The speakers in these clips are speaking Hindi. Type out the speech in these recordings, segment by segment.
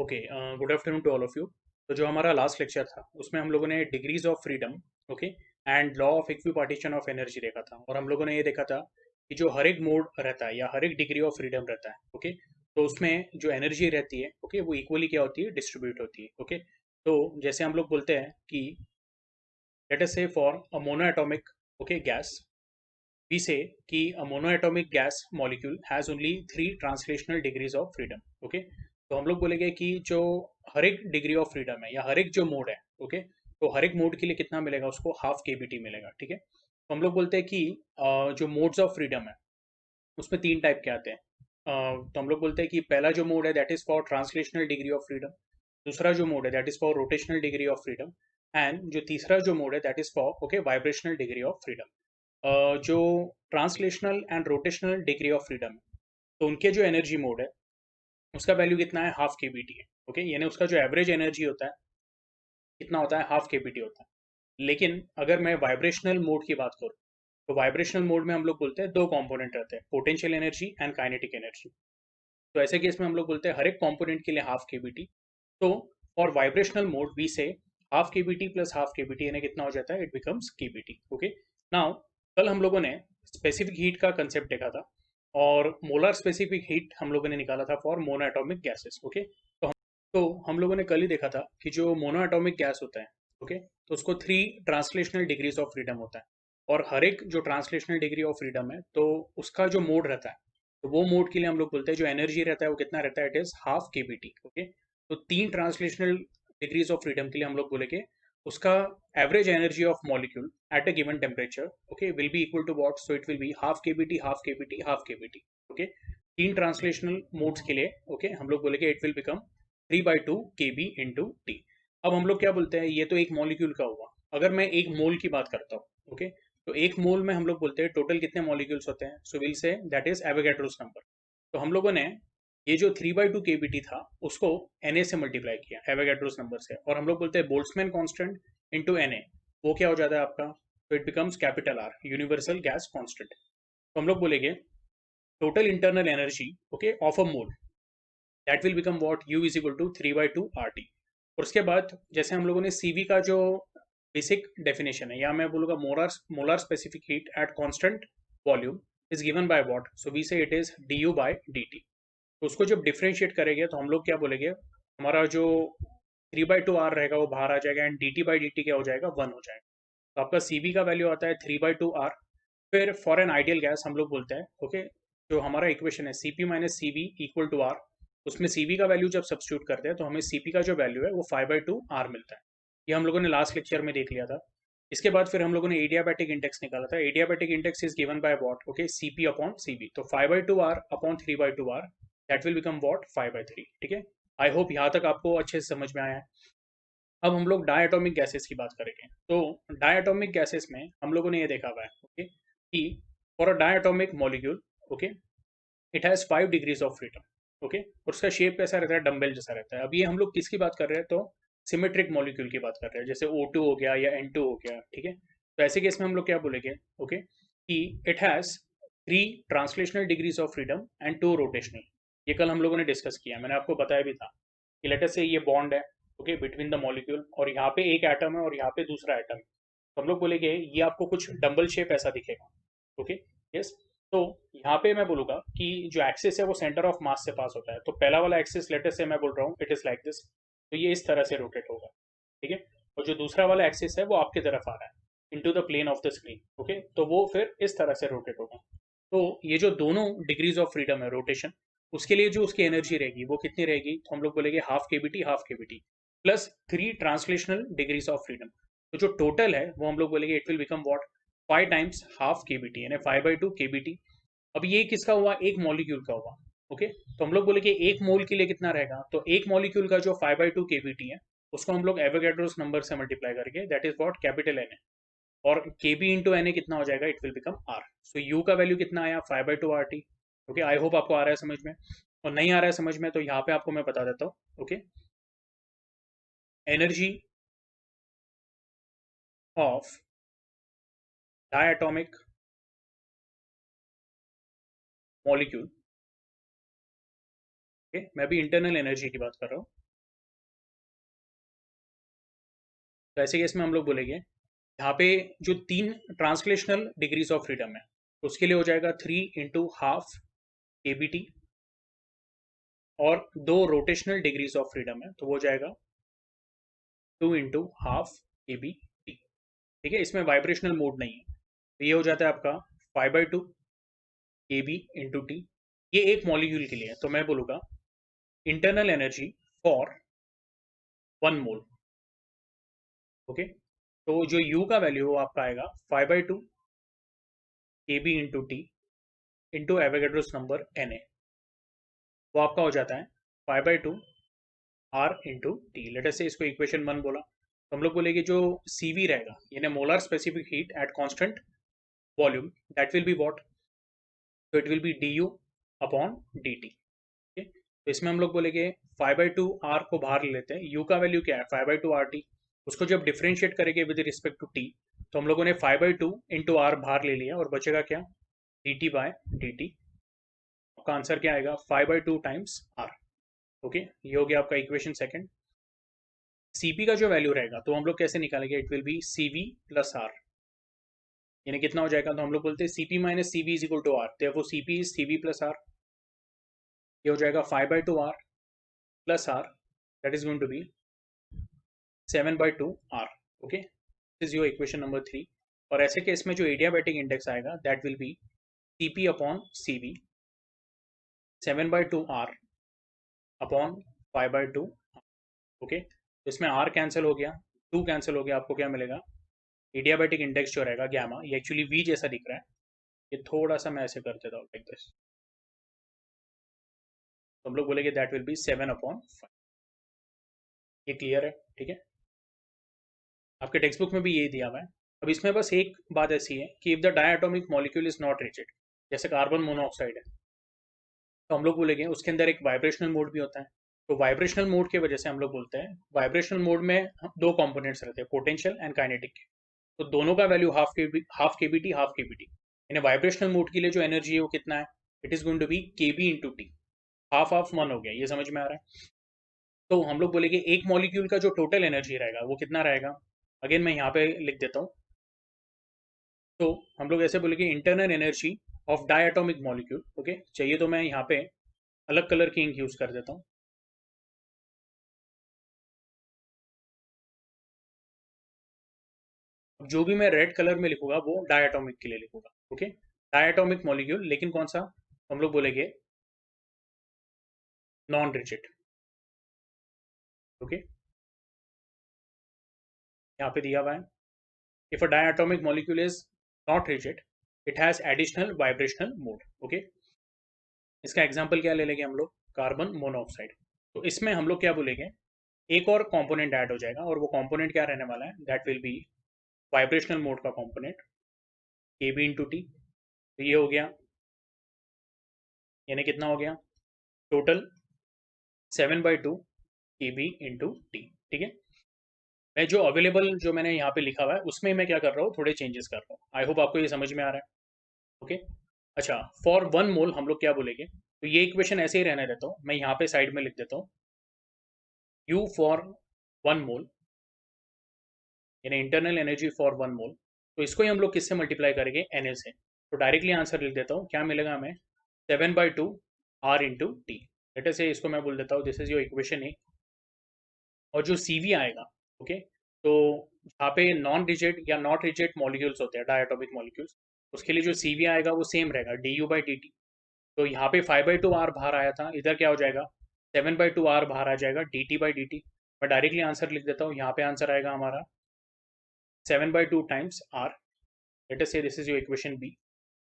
Okay, good afternoon to all of you. तो जो हमारा लास्ट लेक्चर था उसमें हम लोगों ने degrees of freedom, okay, and law of equipartition of energy देखा था। और हम लोगों ने ये देखा था कि जो हर एक मोड रहता है या हर एक डिग्री ऑफ फ्रीडम रहता है, ओके, तो उसमें जो एनर्जी रहती है, ओके, वो इक्वली क्या होती है, डिस्ट्रीब्यूट होती है। ओके, तो जैसे हम लोग बोलते हैं कि लेट अस से for a monoatomic, okay, gas, we say कि a monoatomic gas molecule has only 3 translational degrees of freedom. Okay, तो हम लोग बोलेंगे कि जो हर एक डिग्री ऑफ फ्रीडम है या हर एक जो मोड है, ओके, तो हर एक मोड के लिए कितना मिलेगा, उसको हाफ केबीटी मिलेगा। ठीक है, तो हम लोग बोलते हैं कि जो मोड्स ऑफ फ्रीडम है उसमें 3 टाइप के आते हैं। तो हम लोग बोलते हैं कि पहला जो मोड है that is for translational degree of freedom, दूसरा जो मोड है that is for rotational degree of freedom, and जो तीसरा जो मोड है that is for, okay, vibrational degree of freedom. जो translational and rotational degree of freedom है, तो उनके जो एनर्जी मोड है उसका वैल्यू कितना है, हाफ के बी टी है। ओके, यानी उसका जो एवरेज एनर्जी होता है कितना होता है, हाफ के बी टी होता है। लेकिन अगर मैं वाइब्रेशनल मोड की बात करूँ तो वाइब्रेशनल मोड में हम लोग बोलते हैं दो कंपोनेंट रहते हैं, potential energy and kinetic energy. तो ऐसे केस में हम लोग बोलते हैं हर एक कंपोनेंट के लिए हाफ के बी टी। तो फॉर वाइब्रेशनल मोड वी से हाफ के बी टी प्लस हाफ के बी टी, यानी कितना हो जाता है, इट बिकम्स के बी टी। ओके, नाउ कल हम लोगों ने स्पेसिफिक हीट का कंसेप्ट देखा था और मोलर स्पेसिफिक हीट हम लोगों ने निकाला था for mono atomic gases. Okay, तो हम लोगों ने कल ही देखा था कि जो मोनो एटॉमिक गैस होता है, ओके, तो उसको 3 ट्रांसलेशनल डिग्रीज ऑफ फ्रीडम होता है। और हर एक जो ट्रांसलेशनल डिग्री ऑफ फ्रीडम है तो उसका जो मोड रहता है, तो वो मोड के लिए हम लोग बोलते हैं जो एनर्जी रहता है वो कितना रहता है, इट इज हाफ के बी टी। ओके, तो 3 ट्रांसलेशनल डिग्रीज ऑफ फ्रीडम के लिए हम लोग बोलेंगे उसका average energy of molecule at a given temperature, okay, will be equal to what, so it will be half के बी टी, हाफ के बी टी, हाफ के B T. Okay, 3 translational modes के लिए, ओके, हम लोग बोलेंगे इट विल बिकम 3/2 के बी इंटू टी। अब हम लोग क्या बोलते हैं, ये तो एक मॉलिक्यूल का हुआ। अगर मैं एक मोल की बात करता हूँ, ओके, तो एक मोल में हम लोग बोलते हैं टोटल कितने मॉलिक्यूल्स होते हैं, so will say that is Avogadro's number. तो हम लोगों ने ये जो 3/2 के बी टी था उसको Na से मल्टीप्लाई किया, एवोगैड्रोस नंबर से, और हम लोग बोलते हैं बोल्ट्जमैन कांस्टेंट इंटू Na, वो क्या हो जाता है आपका, तो it becomes capital R, universal gas constant. तो हम लोग बोलेंगे total internal energy, okay, of a mole, that will become what, U is equal to 3/2 RT। और उसके बाद जैसे हम लोगों ने CV का जो बेसिक डेफिनेशन है, या मैं बोलूँगा molar molar specific heat at constant volume is given by what, so we say it is DU by DT। तो उसको जब डिफ्रेंशिएट करेंगे तो हम लोग क्या बोलेंगे, हमारा जो 3/2 R रहेगा वो बाहर आ जाएगा एंड DT/DT क्या हो जाएगा, 1 हो जाएगा। तो आपका CV का वैल्यू आता है 3/2 R। फिर फॉर एन आइडियल गैस हम लोग बोलते हैं, ओके, जो हमारा इक्वेशन है CP minus CV equal to R, उसमें CV का वैल्यू जब सब्स्टिट्यूट करते हैं तो हमें CP का जो वैल्यू है वो 5/2 R मिलता है। ये हम लोगों ने लास्ट लेक्चर में देख लिया था। इसके बाद फिर हम लोगों ने एडियाबैटिक इंडेक्स निकाला था। Adiabatic index is given by what, okay, CP upon CV, तो 5/2 R upon 3/2 R, that will become what, 5/3। ठीक है, आई होप यहाँ तक आपको अच्छे से समझ में आया है। अब हम लोग डायटोमिक गैसेस की बात करेंगे। तो डायटोमिक गैसेस में हम लोगों ने ये देखा हुआ है, ओके, कि for a diatomic molecule, okay, it has 5 degrees of freedom. Okay, और उसका शेप कैसा रहता है, डम्बेल जैसा रहता है। अब ये हम लोग किसकी बात कर रहे हैं, तो सिमेट्रिक मॉलिक्यूल की बात कर रहे हैं, जैसे O2 हो गया या N2 हो गया। ठीक है, तो ऐसे केस में हम लोग क्या बोलेंगे, ओके, कि it has 3 translational degrees of freedom and 2 rotational. ये कल हम लोगों ने डिस्कस किया, मैंने आपको बताया भी था कि लेट अस से ये बॉन्ड है, ओके, बिटवीन द मॉलिक्यूल, और यहाँ पे एक एटम है और यहाँ पे दूसरा एटम है। तो हम लोग बोलेंगे ये आपको कुछ डम्बल शेप ऐसा दिखेगा। Okay, yes. तो यहाँ पे मैं बोलूंगा कि जो एक्सिस है वो सेंटर ऑफ मास से पास होता है। तो पहला वाला एक्सिस लेटर से मैं बोल रहा हूँ इट इज लाइक दिस, तो ये इस तरह से रोटेट होगा। ठीक है, और जो दूसरा वाला एक्सिस है वो आपकी तरफ आ रहा है into the plane of the screen. Okay, तो वो फिर इस तरह से रोटेट होगा। तो ये जो दोनों डिग्रीज ऑफ फ्रीडम है रोटेशन, उसके लिए जो उसकी एनर्जी रहेगी वो कितनी रहेगी, तो हम लोग बोलेंगे हाफ के बी टी, हाफ के B T plus 3 translational degrees of freedom. तो जो टोटल है वो हम लोग बोलेंगे it will become what, 5 times half के बी टी, यानी 5/2 के बी टी। अब ये किसका हुआ, एक मॉलिक्यूल का हुआ। ओके, तो हम लोग बोले कि एक मोल के लिए कितना रहेगा, तो एक मॉलिक्यूल का जो 5/2 के बी टी है उसको हम लोग एवोगैड्रोस नंबर से मल्टीप्लाई करके, that is what, capital N, और k B into N A कितना हो जाएगा, it will become R. So U का वैल्यू कितना आया, 5/2 R T. Okay, I hope आपको आ रहा है समझ में। और नहीं आ रहा है समझ में तो यहाँ पे आपको मैं बता देता हूँ। Okay, energy of diatomic molecule, okay, मैं भी इंटरनल एनर्जी की बात कर रहा हूँ, तो ऐसे केस में हम लोग बोलेंगे यहाँ पे जो 3 ट्रांसलेशनल डिग्रीज ऑफ फ्रीडम है उसके लिए हो जाएगा 3 × 12 kBt, और 2 रोटेशनल डिग्रीज ऑफ फ्रीडम है तो वो हो जाएगा 2 × 12 kBt। ठीक है, इसमें वाइब्रेशनल मोड नहीं है, तो ये हो जाता है आपका 5/2 kB × t। ये एक मॉलिक्यूल के लिए है, तो मैं बोलूँगा internal energy for 1 mole. Okay, तो जो U का वैल्यू वो आपका आएगा 5/2 kB × t into Avogadro's number Na, वो आपका हो जाता है 5/2 R × t। Late us say इसको इक्वेशन 1 बोला, तो हम लोग बोलेंगे जो CV रहेगा यानी molar specific heat at constant volume, that will be what, तो it will be du upon dt। तो इसमें हम लोग बोलेंगे 5/2 R को बाहर ले लेते हैं, U का वैल्यू क्या है 5/2 RT, उसको जब डिफरेंशिएट करेंगे विद रिस्पेक्ट टू t, तो हम लोगों ने 5/2 × R बाहर ले लिया और बचेगा क्या dt/dt। आपका आंसर क्या आएगा 5/2 टाइम्स R। ओके, ये हो गया आपका इक्वेशन सेकंड। Cp का जो वैल्यू रहेगा तो हम लोग कैसे निकालेंगे, it will B CV plus R, यानी कितना हो जाएगा, तो हम लोग बोलते हैं CP minus CV is equal to R, तो वो CP is CV plus R। ये हो जाएगा 5/2 R plus R, that is going to be 7/2 R। Okay, this is your equation number 3। और ऐसे केस में जो एडियाबैटिक इंडेक्स आएगा that will be CP upon CV 7/2 R upon 5/2। Okay, तो इसमें R कैंसिल हो गया, 2 कैंसिल हो गया, आपको क्या मिलेगा एडियाबैटिक इंडेक्स जो रहेगा गैमा, ये एक्चुअली V जैसा दिख रहा है, ये थोड़ा सा मैं ऐसे कर देता हूँ लाइक दिस, तो हम लोग बोलेंगे दैट विल बी 7/5। ये क्लियर है? ठीक है, आपके टेक्स्ट बुक में भी यही दिया हुआ है। अब इसमें बस एक बात ऐसी है कि if the diatomic molecule is not rigid, जैसे कार्बन मोनोऑक्साइड है, तो हम लोग बोलेंगे उसके अंदर एक वाइब्रेशनल मोड भी होता है। तो वाइब्रेशनल मोड की वजह से हम लोग बोलते हैं वाइब्रेशनल मोड में 2 कंपोनेंट्स रहते हैं, पोटेंशियल एंड काइनेटिक के, तो दोनों का वैल्यू हाफ के बी टी, यानी वाइब्रेशनल मोड के लिए जो एनर्जी है वो कितना है, it is going to be kB × t। Half half 1 हो गया, ये समझ में आ रहा है? तो हम लोग बोलेंगे एक मॉलिक्यूल का जो टोटल एनर्जी रहेगा वो कितना रहेगा, अगेन मैं यहाँ पे लिख देता हूँ। तो हम लोग ऐसे बोलेंगे internal energy of diatomic molecule. Okay, चाहिए तो मैं यहाँ पे अलग कलर की इंक यूज कर देता हूँ। अब जो भी मैं रेड कलर में लिखूंगा वो डायटोमिक के लिए लिखूंगा। ओके, डायटोमिक मॉलिक्यूल, लेकिन कौन सा, हम लोग बोलेंगे नॉन रिजिड। ओके, यहाँ पे दिया हुआ है if a diatomic molecule is not rigid it has additional vibrational mode. Okay, इसका एग्जांपल क्या ले लेंगे हम लोग, कार्बन मोनोऑक्साइड। तो इसमें हम लोग क्या बोलेंगे, एक और कंपोनेंट ऐड हो जाएगा, और वो कंपोनेंट क्या रहने वाला है, that will B vibrational mode का कंपोनेंट kB × t। तो ये हो गया, यानी कितना हो गया टोटल 7/2 kB × t। ठीक है, मैं जो अवेलेबल जो मैंने यहाँ पे लिखा हुआ है उसमें मैं क्या कर रहा हूँ, थोड़े चेंजेस कर रहा हूँ। आई होप आपको ये समझ में आ रहा है। ओके, अच्छा, फॉर 1 मोल हम लोग क्या बोलेंगे, तो ये इक्वेशन ऐसे ही रहने देता हूँ, मैं यहाँ पे साइड में लिख देता हूँ U फॉर 1 मोल, यानी इंटरनल एनर्जी फॉर 1 मोल। तो इसको ही हम लोग किससे मल्टीप्लाई करेंगे, Na से, तो डायरेक्टली आंसर लिख देता हूँ, क्या मिलेगा हमें 7/2 R × t। Late us say इसको मैं बोल देता हूँ दिस इज योर इक्वेशन ए। और जो CV आएगा, ओके, तो यहाँ पे नॉन रिजिड या नॉट रिजिड मॉलिक्यूल्स होते हैं, डायटोमिक मॉलिक्यूल्स, उसके लिए जो CV आएगा वो सेम रहेगा du/dt। तो यहाँ पे 5/2 R बाहर आया था, इधर क्या हो जाएगा 7/2 R बाहर आ जाएगा dt/dt। मैं डायरेक्टली आंसर लिख देता हूँ, यहाँ पे आंसर आएगा हमारा 7/2 times R। Let us say this is your equation B।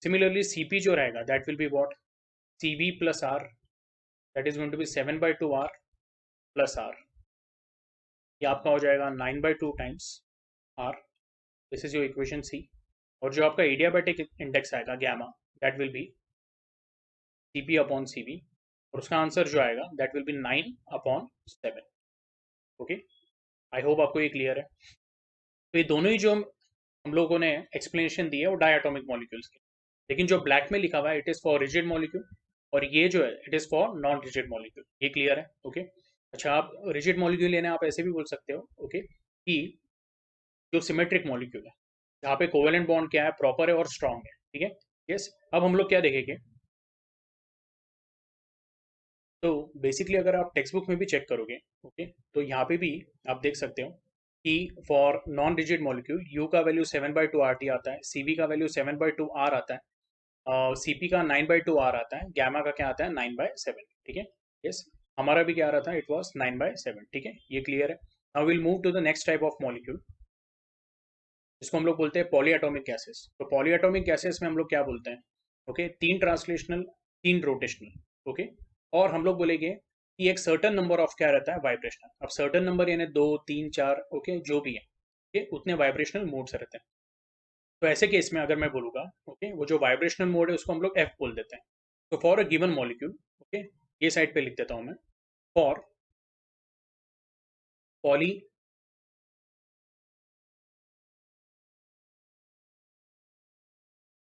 Similarly CP जो रहेगा that will be what, CV plus R, that is going to be 7/2 R plus R। ये आपका हो जाएगा 9/2 times R। This is your equation C। और जो आपका एडियाबैटिक इंडेक्स आएगा gamma, that will be CP/CV, और उसका आंसर जो आएगा that will be 9/7। Okay, I hope आपको ये क्लियर है। तो ये दोनों ही जो हम लोगों ने एक्सप्लेनेशन दी है वो डायटोमिक मॉलिक्यूल्स की, लेकिन जो ब्लैक में लिखा हुआ है it is for rigid molecule, और ये जो है it is for non rigid molecule. ये क्लियर है? ओके, अच्छा, आप रिजिड मॉलिक्यूल लेने आप ऐसे भी बोल सकते हो, ओके, कि जो सिमेट्रिक मॉलिक्यूल है, जहाँ पे कोवेलेंट बॉन्ड क्या है, प्रॉपर है और स्ट्रांग है, ठीक है। यस, अब हम लोग क्या देखेंगे, तो बेसिकली अगर आप टेक्स्ट बुक में भी चेक करोगे, ओके, तो यहाँ पे भी आप देख सकते हो कि for non rigid molecule you का वैल्यू 7/2 RT आता है, सीवी का वैल्यू 7/2 R आता है, सीपी का 9/2 R आता है, गैमा का क्या आता है 9/7, ठीक है। यस, हमारा भी क्या आ रहा था, इट वॉज 9/7, ठीक है, ये क्लियर है। Now will move to the next type of molecule, इसको हम लोग बोलते हैं पॉलीएटॉमिक गैसेस। तो पॉलीएटॉमिक गैसेस में हम लोग क्या बोलते हैं, ओके, 3 ट्रांसलेशनल, 3 रोटेशनल, ओके, और हम लोग बोलेंगे कि एक सर्टन नंबर ऑफ क्या रहता है, वाइब्रेशनल। अब सर्टन नंबर यानी 2 3 4, ओके, जो भी है, ओके, उतने वाइब्रेशनल मोड्स रहते हैं। तो ऐसे केस में अगर मैं बोलूंगा, ओके, वो जो वाइब्रेशनल मोड है उसको हम लोग एफ बोल देते हैं। तो for a given molecule, okay, ये साइड पे लिख देता हूं मैं, for poly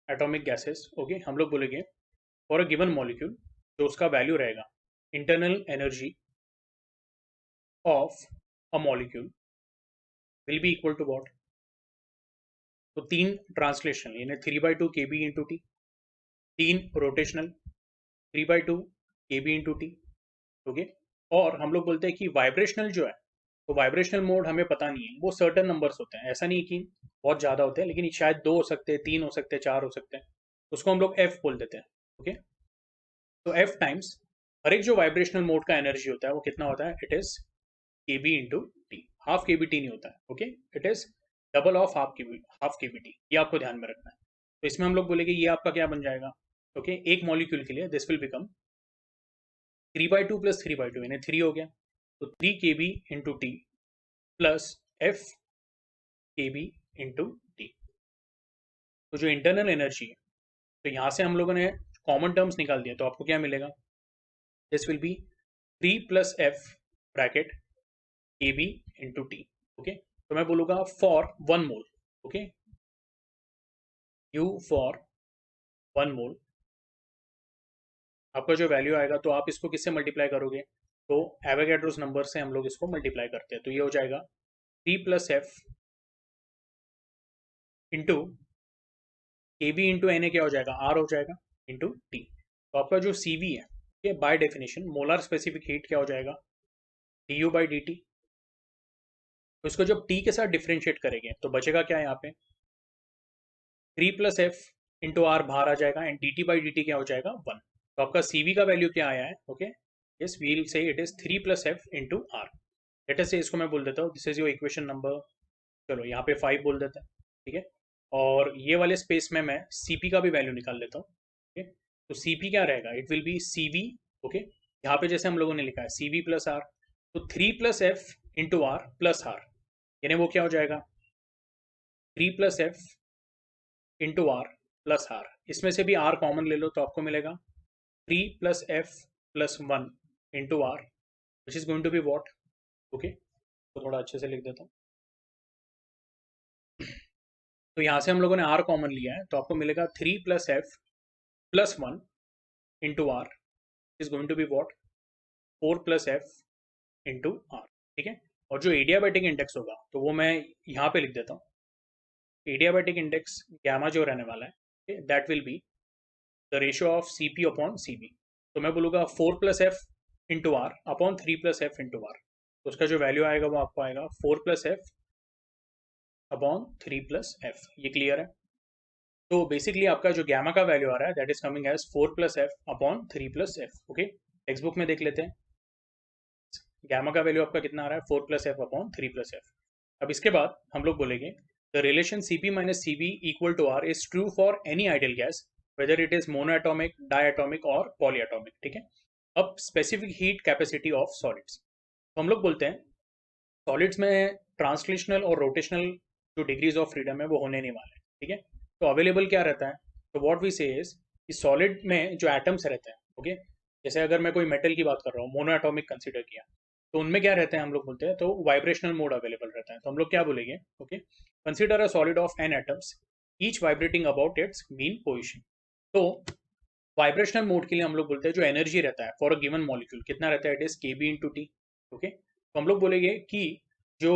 atomic gases, okay, हम लोग बोलेंगे फॉर अ गिवन मॉलिक्यूल, जो उसका वैल्यू रहेगा, internal energy of a molecule will be equal to what. तो 3 ट्रांसलेशन यानी 3/2 KB into T, 3 rotational 3/2 KB into T, okay. और हम लोग बोलते हैं कि वाइब्रेशनल जो है, तो वाइब्रेशनल मोड हमें पता नहीं है, वो सर्टन नंबर्स होते हैं, ऐसा नहीं कि बहुत ज़्यादा होते हैं, लेकिन शायद 2 हो सकते हैं, 3 हो सकते हैं, 4 हो सकते हैं, उसको हम लोग एफ बोल देते हैं, ओके। तो एफ टाइम्स हर एक जो वाइब्रेशनल मोड का एनर्जी होता है वो कितना होता है, it is KB into T, half KBT नहीं होता है, okay, it is double of half KBT, ये आपको ध्यान में रखना है। तो इसमें हम लोग बोलेंगे ये आपका क्या बन जाएगा, ओके, एक मॉलिक्यूल के लिए दिस विल बिकम 3/2 + 3/2 यानी 3 हो गया, तो 3 KB into T plus F KB into T। तो जो इंटरनल एनर्जी है, तो यहाँ से हम लोगों ने कॉमन टर्म्स निकाल दिया, तो आपको क्या मिलेगा, this will be 3 + F KB into T, okay. तो मैं बोलूँगा for 1 mole, okay, U for 1 मोल, आपका जो वैल्यू आएगा, तो आप इसको किससे मल्टीप्लाई करोगे, तो एवोगैड्रोस नंबर से हम लोग इसको मल्टीप्लाई करते हैं, तो ये हो जाएगा 3 + F into KB into Na क्या हो जाएगा, R हो जाएगा, इंटू T। तो आपका जो CV है, ये by definition molar specific heat क्या हो जाएगा, du/dt। तो इसको जब T के साथ डिफ्रेंशिएट करेंगे तो बचेगा क्या यहाँ पे, 3 + F into R बाहर आ जाएगा, एंड dt/dt क्या हो जाएगा, 1। तो आपका CV का वैल्यू क्या आया है, okay, yes, we will say it is 3 + F into R। Let us say इसको मैं बोल देता हूँ, this is your equation number, चलो यहाँ पे 5 बोल देते हैं, ठीक है। और ये वाले स्पेस में मैं CP का भी वैल्यू निकाल लेता हूँ, ठीक है। तो CP क्या रहेगा, it will B CV, okay, यहाँ पे जैसे हम लोगों ने लिखा है CV + R, तो 3 + F into R + R, यानी वो क्या हो जाएगा, 3 + F into R + R, इसमें से भी R कॉमन ले लो तो आपको मिलेगा 3 + F + 1 into R, which is going to be what, okay. तो थोड़ा अच्छे से लिख देता हूँ, तो यहाँ से हम लोगों ने R कॉमन लिया है, तो आपको मिलेगा 3 + F + 1 into R is going to be what, 4 + F into R, ठीक है। और जो एडियाबैटिक इंडेक्स होगा तो वो मैं यहाँ पे लिख देता हूँ, एडियाबैटिक इंडेक्स गैमा जो रहने वाला है, that will be the ratio of CP/CB। तो मैं बोलूँगा 4 + F into R/3 + F into R, तो उसका जो वैल्यू आएगा वो आपको आएगा 4 + F/3 + F, ये क्लियर है। तो बेसिकली आपका जो गैमा का वैल्यू आ रहा है that is coming as 4 + F/3 + F, okay. Text book में देख लेते हैं, गैमा का वैल्यू आपका कितना आ रहा है, 4 + F/3 + F। अब इसके बाद हम लोग बोलेंगे the relation CP - CB equal to R is true for any ideal gas whether it is monoatomic, diatomic और पॉलीएटॉमिक, ठीक है। अब specific heat capacity of solids, तो हम लोग बोलते हैं सॉलिड्स में ट्रांसलेशनल और रोटेशनल जो डिग्रीज ऑफ फ्रीडम है वो होने नहीं वाले, ठीक है। तो अवेलेबल क्या रहता है, तो व्हाट वी से इज कि सॉलिड में जो एटम्स रहते हैं, ओके, जैसे अगर मैं कोई मेटल की बात कर रहा हूँ, मोनोएटॉमिक कंसीडर किया, तो उनमें क्या रहते हैं, हम लोग बोलते हैं तो वाइब्रेशनल मोड अवेलेबल रहता है, तो हम लोग क्या बोलेंगे, okay, consider a solid of N atoms each vibrating about its mean position. तो वाइब्रेशनल मोड के लिए हम लोग बोलते हैं जो एनर्जी रहता है फॉर अ गिवन मॉलिक्यूल कितना रहता है, it is KB into T, okay. तो हम लोग बोलेंगे कि जो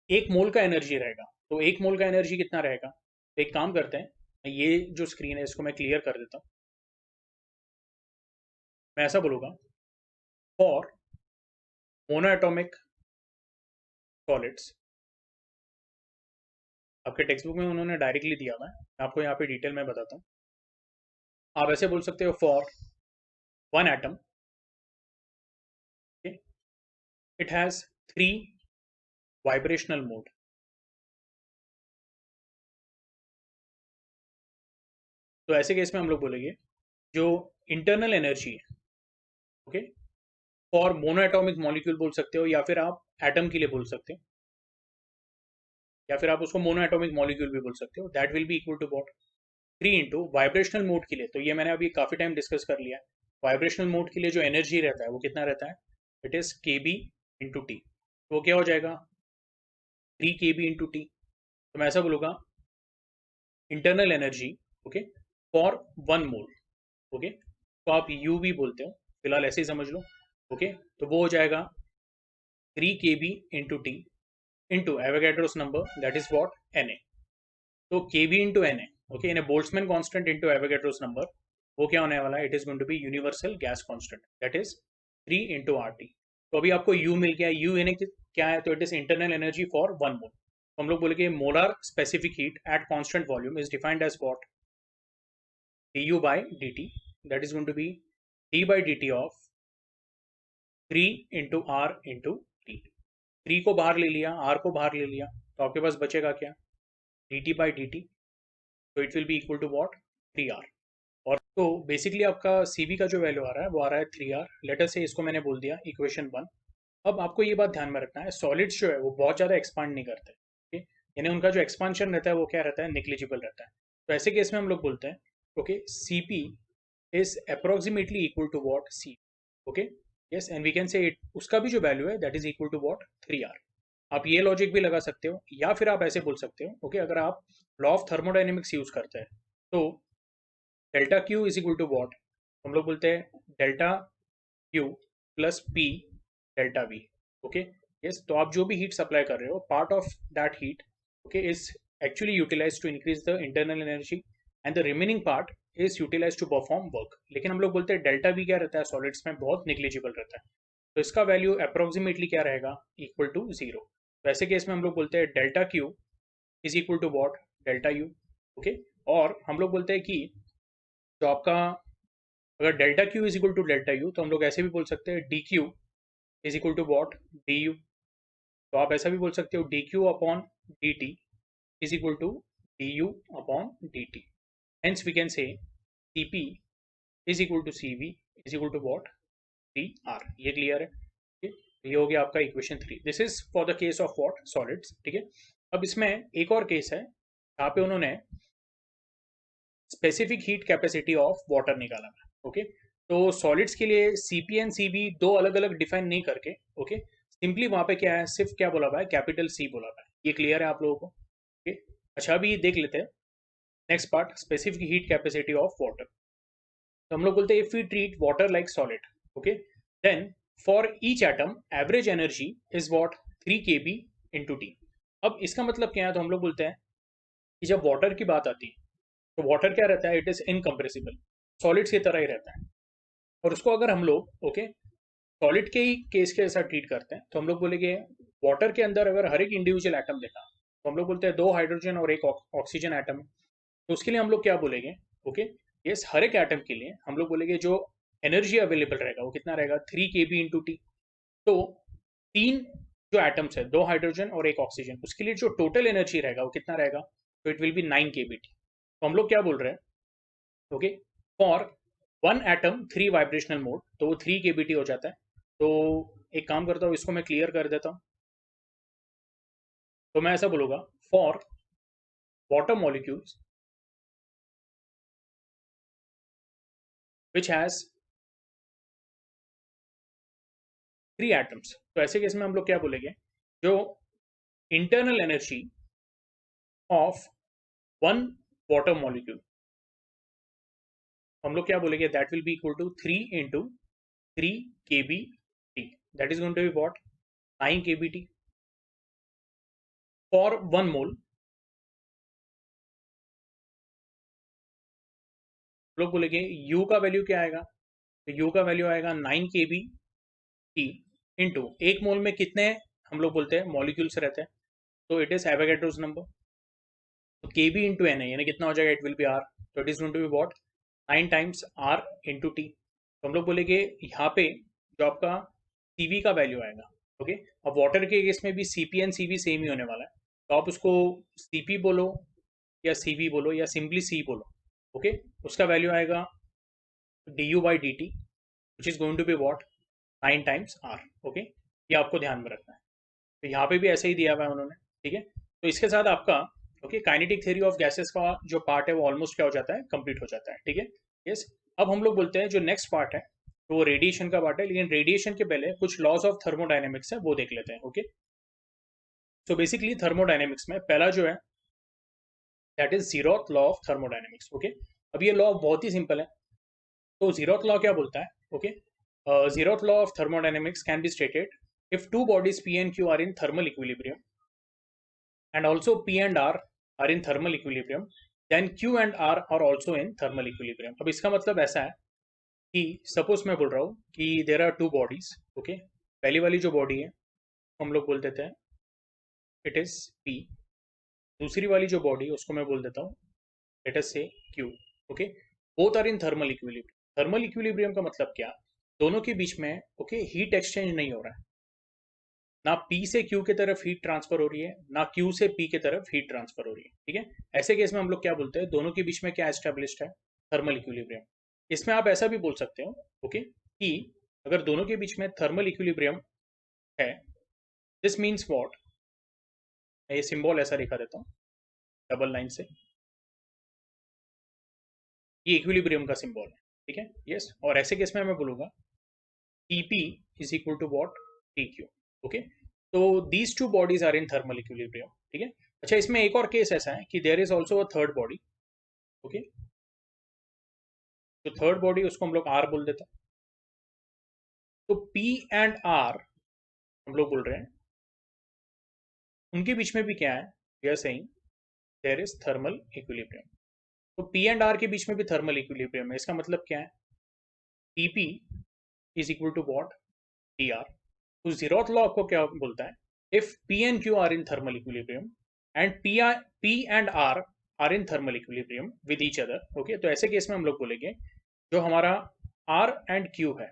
एक मोल का एनर्जी रहेगा। तो एक मोल का एनर्जी कितना रहेगा? तो एक काम करते हैं, ये जो स्क्रीन है इसको मैं क्लियर कर देता हूँ। मैं ऐसा बोलूँगा, फॉर मोनोएटॉमिक सॉलिड्स, आपके टेक्स्ट बुक में उन्होंने डायरेक्टली दिया हुआ है, मैं आपको यहाँ पे डिटेल में बताता हूँ। आप ऐसे बोल सकते हो, for one atom it has three vibrational mode. तो ऐसे केस में हम लोग बोलेंगे जो इंटरनल एनर्जी है, ओके, फॉर मोनोएटॉमिक मॉलिक्यूल बोल सकते हो, या फिर आप एटम के लिए बोल सकते हो, या फिर आप उसको मोनोएटॉमिक मॉलिक्यूल भी बोल सकते हो, that will be equal to what, 3 into vibrational mode के लिए। तो ये मैंने अभी काफ़ी टाइम डिस्कस कर लिया है। वाइब्रेशनल मोड के लिए जो एनर्जी रहता है वो कितना रहता है? इट इज़ के बी इंटू टी। तो वो क्या हो जाएगा? 3 kb इंटू टी। तो मैं ऐसा बोलूँगा, internal energy, okay, for one mole, okay, तो आप यू भी बोलते हो, फिलहाल ऐसे ही समझ लो, ओके। तो वो हो जाएगा 3 kb into T into Avogadro's number, that is what, N A. तो K B into N A, okay, in a Boltzmann constant into Avogadro's number, वो क्या होने वाला है? It is going to be universal gas constant, that is 3 into R T. तो अभी आपको यू मिल गया। यू यानी कि क्या है? तो it is internal energy for one mole. तो हम लोग बोलेंगे molar specific heat at constant volume is defined as what, du by dt, that is going to be d by dt of 3 into R into T. 3 को बाहर ले लिया, आर को बाहर ले लिया, तो आपके पास बचेगा क्या? dt by dt। तो it will be equal to what, 3 R. और तो बेसिकली आपका सीवी का जो वैल्यू आ रहा है वो आ रहा है 3 आर। लेटर से इसको मैंने बोल दिया इक्वेशन 1। अब आपको ये बात ध्यान में रखना है, सॉलिड्स जो है वो बहुत ज़्यादा एक्सपांड नहीं करते, ठीक है? यानी उनका जो एक्सपांशन रहता है वो क्या रहता है? निग्लिजिबल रहता है। तो ऐसे केस में हम लोग बोलते हैं, okay, C P is approximately equal to what, c, okay, yes, and we can say it, उसका भी जो वैल्यू है that is equal to what, 3r। आप ये लॉजिक भी लगा सकते हो, या फिर आप ऐसे बोल सकते हो, ओके, अगर आप लॉ ऑफ थर्मोडाइनमिक्स यूज करते हैं तो delta Q is equal to what, हम लोग बोलते हैं delta Q plus P delta V, okay, yes. तो आप जो भी हीट सप्लाई कर रहे हो, part of that heat, okay, is actually utilize to increase the internal energy, and the remaining part is utilize to perform work. लेकिन हम लोग बोलते हैं डेल्टा वी क्या रहता है? सॉलिड्स में बहुत निग्लिजिबल रहता है, तो इसका वैल्यू अप्रोक्सीमेटली क्या रहेगा? Equal to 0। तो ऐसे केस में हम लोग बोलते हैं delta Q is equal to what, delta U, okay. और हम लोग बोलते हैं कि जो आपका, अगर delta Q is equal to delta U, तो हम लोग ऐसे भी बोल सकते हैं D Q is equal to what, D U. तो आप ऐसा भी बोल सकते हो D Q upon D T is equal to D U upon D T. Hence we can say C P is equal to C V is equal to what, T R. ये क्लियर है? ठीक है, ये हो गया आपका equation 3। This is for the case of what, solids, ठीक है। अब इसमें एक और केस है जहाँ पे उन्होंने specific heat capacity of water निकाला है, ओके। तो सॉलिड्स के लिए सीपी एंड सीबी दो अलग अलग डिफाइन नहीं करके, ओके, सिंपली वहां पे क्या है, सिर्फ क्या बोला हुआ है, कैपिटल सी बोला हुआ है। ये क्लियर है आप लोगों को? ओके, अच्छा, अभी देख लेते हैं next part, specific heat capacity of water. तो हम लोग बोलते हैं if we treat water like solid, okay, then for each atom average energy is what, 3 kb into T. अब इसका मतलब क्या है? तो हम लोग बोलते हैं कि जब वाटर की बात आती है तो वाटर क्या रहता है? इट इज इनकम्प्रेसिबल, सॉलिड्स की तरह ही रहता है। और उसको अगर हम लोग, ओके, सॉलिड के ही केस के साथ ट्रीट करते हैं तो हम लोग बोलेंगे वाटर के अंदर अगर हर एक इंडिविजुअल एटम देखा तो हम लोग बोलते हैं 2 हाइड्रोजन और एक ऑक्सीजन एटम है। तो उसके लिए हम लोग क्या बोलेंगे? ओके, यस, हर एक एटम के लिए हम लोग बोलेंगे जो एनर्जी अवेलेबल रहेगा वो कितना रहेगा? 3 kb इंटू टी। तो 3 जो एटम्स है, 2 हाइड्रोजन और एक ऑक्सीजन, उसके लिए जो टोटल एनर्जी रहेगा वो कितना रहेगा? तो इट विल बी 9 kbt। तो हम लोग क्या बोल रहे हैं? Okay, for one atom 3 vibrational mode, तो वो 3 kbt हो जाता है। तो एक काम करता हूँ, इसको मैं क्लियर कर देता हूँ। तो मैं ऐसा बोलूँगा, for water molecules which has 3 atoms, तो ऐसे केस में हम लोग क्या बोलेंगे? जो internal energy of one water molecule, हम लोग क्या बोलेंगे? That will be equal to 3 into 3 kbt, that is going to be what, 9 kbt। फॉर 1 मोल लोग बोलेंगे यू का वैल्यू क्या आएगा, तो यू का वैल्यू आएगा 9 kb टी इंटू 1 मोल में कितने हम लोग बोलते हैं मॉलिक्यूल्स रहते हैं, तो इट इज एवोगैड्रोस नंबर, तो के बी इंटू एन है, यानी कितना हो जाएगा, इट विल बी आर, तो it is going to be what 9 times R into T. तो हम लोग बोलेंगे यहाँ पे जो आपका सीवी का वैल्यू आएगा, ओके। अब वाटर के केस में भी सीपी एंड सीवी सेम ही होने वाला है, तो आप उसको सीपी बोलो या सीवी बोलो या सिंपली सी बोलो, ओके। उसका वैल्यू आएगा D U by D T which is going to be what 9 times R, okay. ये आपको ध्यान में रखना है, तो यहाँ पे भी ऐसे ही दिया हुआ है उन्होंने, ठीक है। तो इसके साथ आपका okay kinetic theory of gases का जो पार्ट है वो ऑलमोस्ट क्या हो जाता है, कंप्लीट हो जाता है, ठीक है। यस, अब हम लोग बोलते हैं जो नेक्स्ट पार्ट है तो वो रेडिएशन का पार्ट है, लेकिन रेडिएशन के पहले कुछ लॉज ऑफ थर्मोडायनेमिक्स है वो देख लेते हैं, ओके। सो बेसिकली थर्मोडायनेमिक्स में पहला जो है that is zeroth law of thermodynamics, okay. अब ये लॉ बहुत ही सिंपल है, तो जीरोथ लॉ क्या बोलता है, okay. Zeroth law of thermodynamics can be stated if two bodies P and Q are in thermal equilibrium and also P and R are in thermal equilibrium, then Q and R are also in thermal equilibrium। अब इसका मतलब ऐसा है कि सपोज मैं बोल रहा हूँ कि there are two bodies, okay. पहली वाली जो बॉडी है हम लोग बोल देते हैं इट इज P, दूसरी वाली जो बॉडी है उसको मैं बोल देता हूँ late us say Q, okay. Both are in thermal equilibrium. Thermal equilibrium का मतलब क्या, दोनों के बीच में ओके हीट एक्सचेंज नहीं हो रहा है, ना P से Q की तरफ हीट ट्रांसफर हो रही है ना Q से P की तरफ हीट ट्रांसफर हो रही है, ठीक है। ऐसे केस में हम लोग क्या बोलते हैं, दोनों के बीच में क्या एस्टेब्लिश्ड है, थर्मल इक्विलिब्रियम। इसमें आप ऐसा भी बोल सकते हो ओके कि अगर दोनों के बीच में थर्मल इक्विलिब्रियम है, दिस मीन्स व्हाट, मैं ये सिंबल ऐसा लिखा देता हूँ डबल लाइन से, ये इक्विलिब्रियम का सिंबल है, ठीक है। यस, और ऐसे केस में मैं बोलूंगा Tp is equal to what, Tq, okay. तो these two bodies are in thermal equilibrium, ठीक है। अच्छा, इसमें एक और केस ऐसा है कि there is also a third body, okay. तो थर्ड बॉडी उसको हम लोग आर बोल देते हैं, तो P एंड आर हम लोग बोल रहे हैं उनके बीच में भी क्या है, we are saying there is thermal equilibrium. तो P एंड आर के बीच में भी थर्मल इक्विलिब्रियम है, इसका मतलब क्या है, Tp is equal to what, Tr। तो जीरोथ लॉ आपको क्या बोलता है, if P and Q are in thermal equilibrium and P and R are in thermal equilibrium with each other, okay. तो ऐसे केस में हम लोग बोलेंगे जो हमारा R and Q है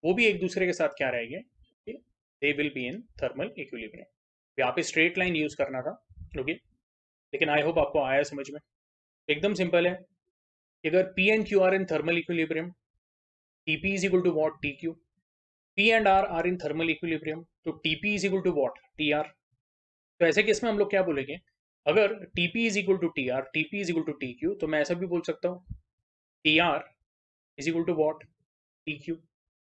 वो भी एक दूसरे के साथ क्या रहेंगे, they will be in thermal equilibrium. यहाँ पे स्ट्रेट लाइन यूज करना था, ओके, लेकिन आई होप आपको आया समझ में। एकदम सिंपल है कि अगर P and Q are in thermal equilibrium, Tp is equal to what, Tq। P and R are in thermal equilibrium, तो Tp is equal to what, Tr। तो ऐसे केस में हम लोग क्या बोलेंगे, अगर Tp is equal to Tr, Tp is equal to Tq, तो मैं ऐसा भी बोल सकता हूँ Tr is equal to what, Tq।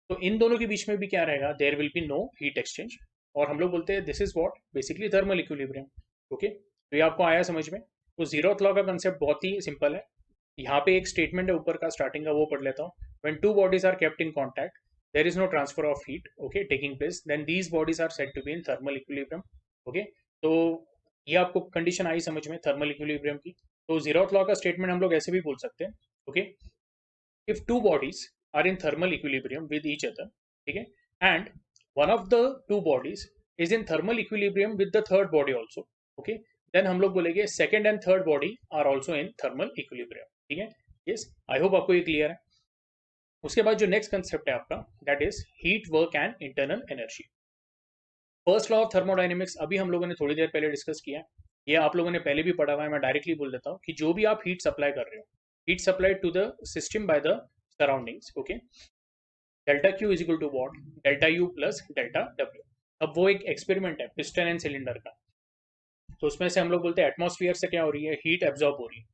तो इन दोनों के बीच में भी क्या रहेगा, there will be no heat exchange, और हम लोग बोलते हैं this is what basically thermal equilibrium, okay. तो ये आपको आया समझ में। तो जीरोथ लॉ का कंसेप्ट बहुत ही सिंपल है, यहाँ पे एक स्टेटमेंट है ऊपर का स्टार्टिंग का, वो पढ़ लेता हूँ। When two bodies are kept in contact there is no transfer of heat, okay, taking place, then these bodies are said to be in thermal equilibrium, okay. तो ये आपको कंडीशन आई समझ में थर्मल इक्विलिब्रियम की। तो जीरोथ लॉ का स्टेटमेंट हम लोग ऐसे भी बोल सकते हैं, okay, if two bodies are in thermal equilibrium with each other, ठीक है, and one of the two bodies is in thermal equilibrium with the third body also, okay, then हम लोग बोलेंगे second and third body are also in thermal equilibrium, ठीक है। yes, I hope आपको ये क्लियर है। उसके बाद जो नेक्स्ट कंसेप्ट है आपका that is heat work and internal energy. First law of thermodynamics अभी हम लोगों ने थोड़ी देर पहले डिस्कस किया, ये आप लोगों ने पहले भी पढ़ा हुआ है, मैं डायरेक्टली बोल देता हूँ कि जो भी आप हीट सप्लाई कर रहे हो, heat supplied to the system by the surroundings, okay, delta Q is equal to what, delta U plus delta W. अब वो एक एक्सपेरिमेंट है पिस्टन एंड सिलेंडर का, तो उसमें से हम लोग बोलते हैं एटमॉस्फेयर से क्या हो रही है, हीट एब्जॉर्ब हो रही है,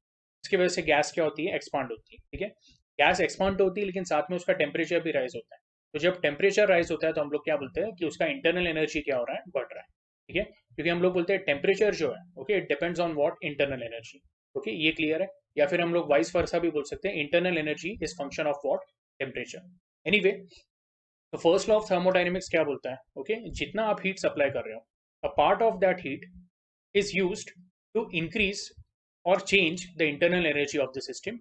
इसकी वजह से गैस क्या होती है, एक्सपांड होती है, ठीक है। गैस एक्सपांड होती है लेकिन साथ में उसका टेम्परेचर भी राइज होता है, तो जब टेम्परेचर राइज होता है तो हम लोग क्या बोलते हैं कि उसका इंटरनल एनर्जी क्या हो रहा है, बढ़ रहा है, ठीक है। क्योंकि हम लोग बोलते हैं टेम्परेचर जो है okay it depends on what, internal energy, okay, ये क्लियर है। या फिर हम लोग वाइस वर्सा भी बोल सकते हैं, internal energy is function of what, temperature. Anyway, तो फर्स्ट लॉ ऑफ थर्मोडाइनमिक्स क्या बोलता है? ओके, जितना आप हीट सप्लाई कर रहे हो, अ part of that heat is used to increase or change the internal energy of the system,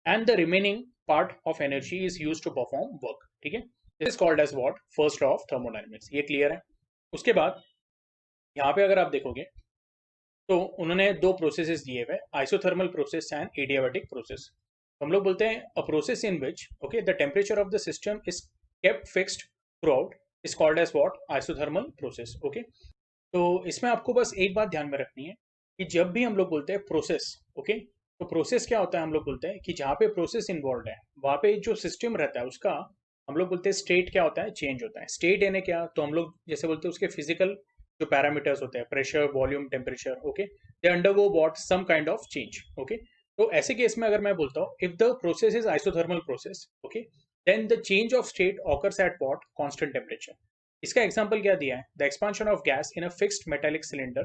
and the remaining part of energy is used to perform work. ठीक है, this is called as what? First law of thermodynamics. ये क्लियर है? उसके बाद यहाँ पे अगर आप देखोगे तो उन्होंने दो प्रोसेसेस दिए हुए, isothermal process and adiabatic process. हम लोग बोलते हैं a process in which okay the temperature of the system is kept fixed throughout is called as what? Isothermal process. Okay, तो इसमें आपको बस एक बात ध्यान में रखनी है कि जब भी हम लोग बोलते हैं प्रोसेस, ओके, तो प्रोसेस क्या होता है? हम लोग बोलते हैं कि जहाँ पे प्रोसेस इन्वॉल्व है वहाँ पे जो सिस्टम रहता है उसका हम लोग बोलते हैं स्टेट क्या होता है? चेंज होता है। स्टेट यानी क्या? तो हम लोग जैसे बोलते हैं उसके फिजिकल जो पैरामीटर्स होते हैं, pressure, volume, temperature, okay, they undergo what? Some kind of change. Okay, तो ऐसे केस में अगर मैं बोलता हूँ if the process is isothermal process, okay, then the change of state occurs at what? Constant temperature. इसका एग्जांपल क्या दिया है? The expansion of gas in a fixed metallic cylinder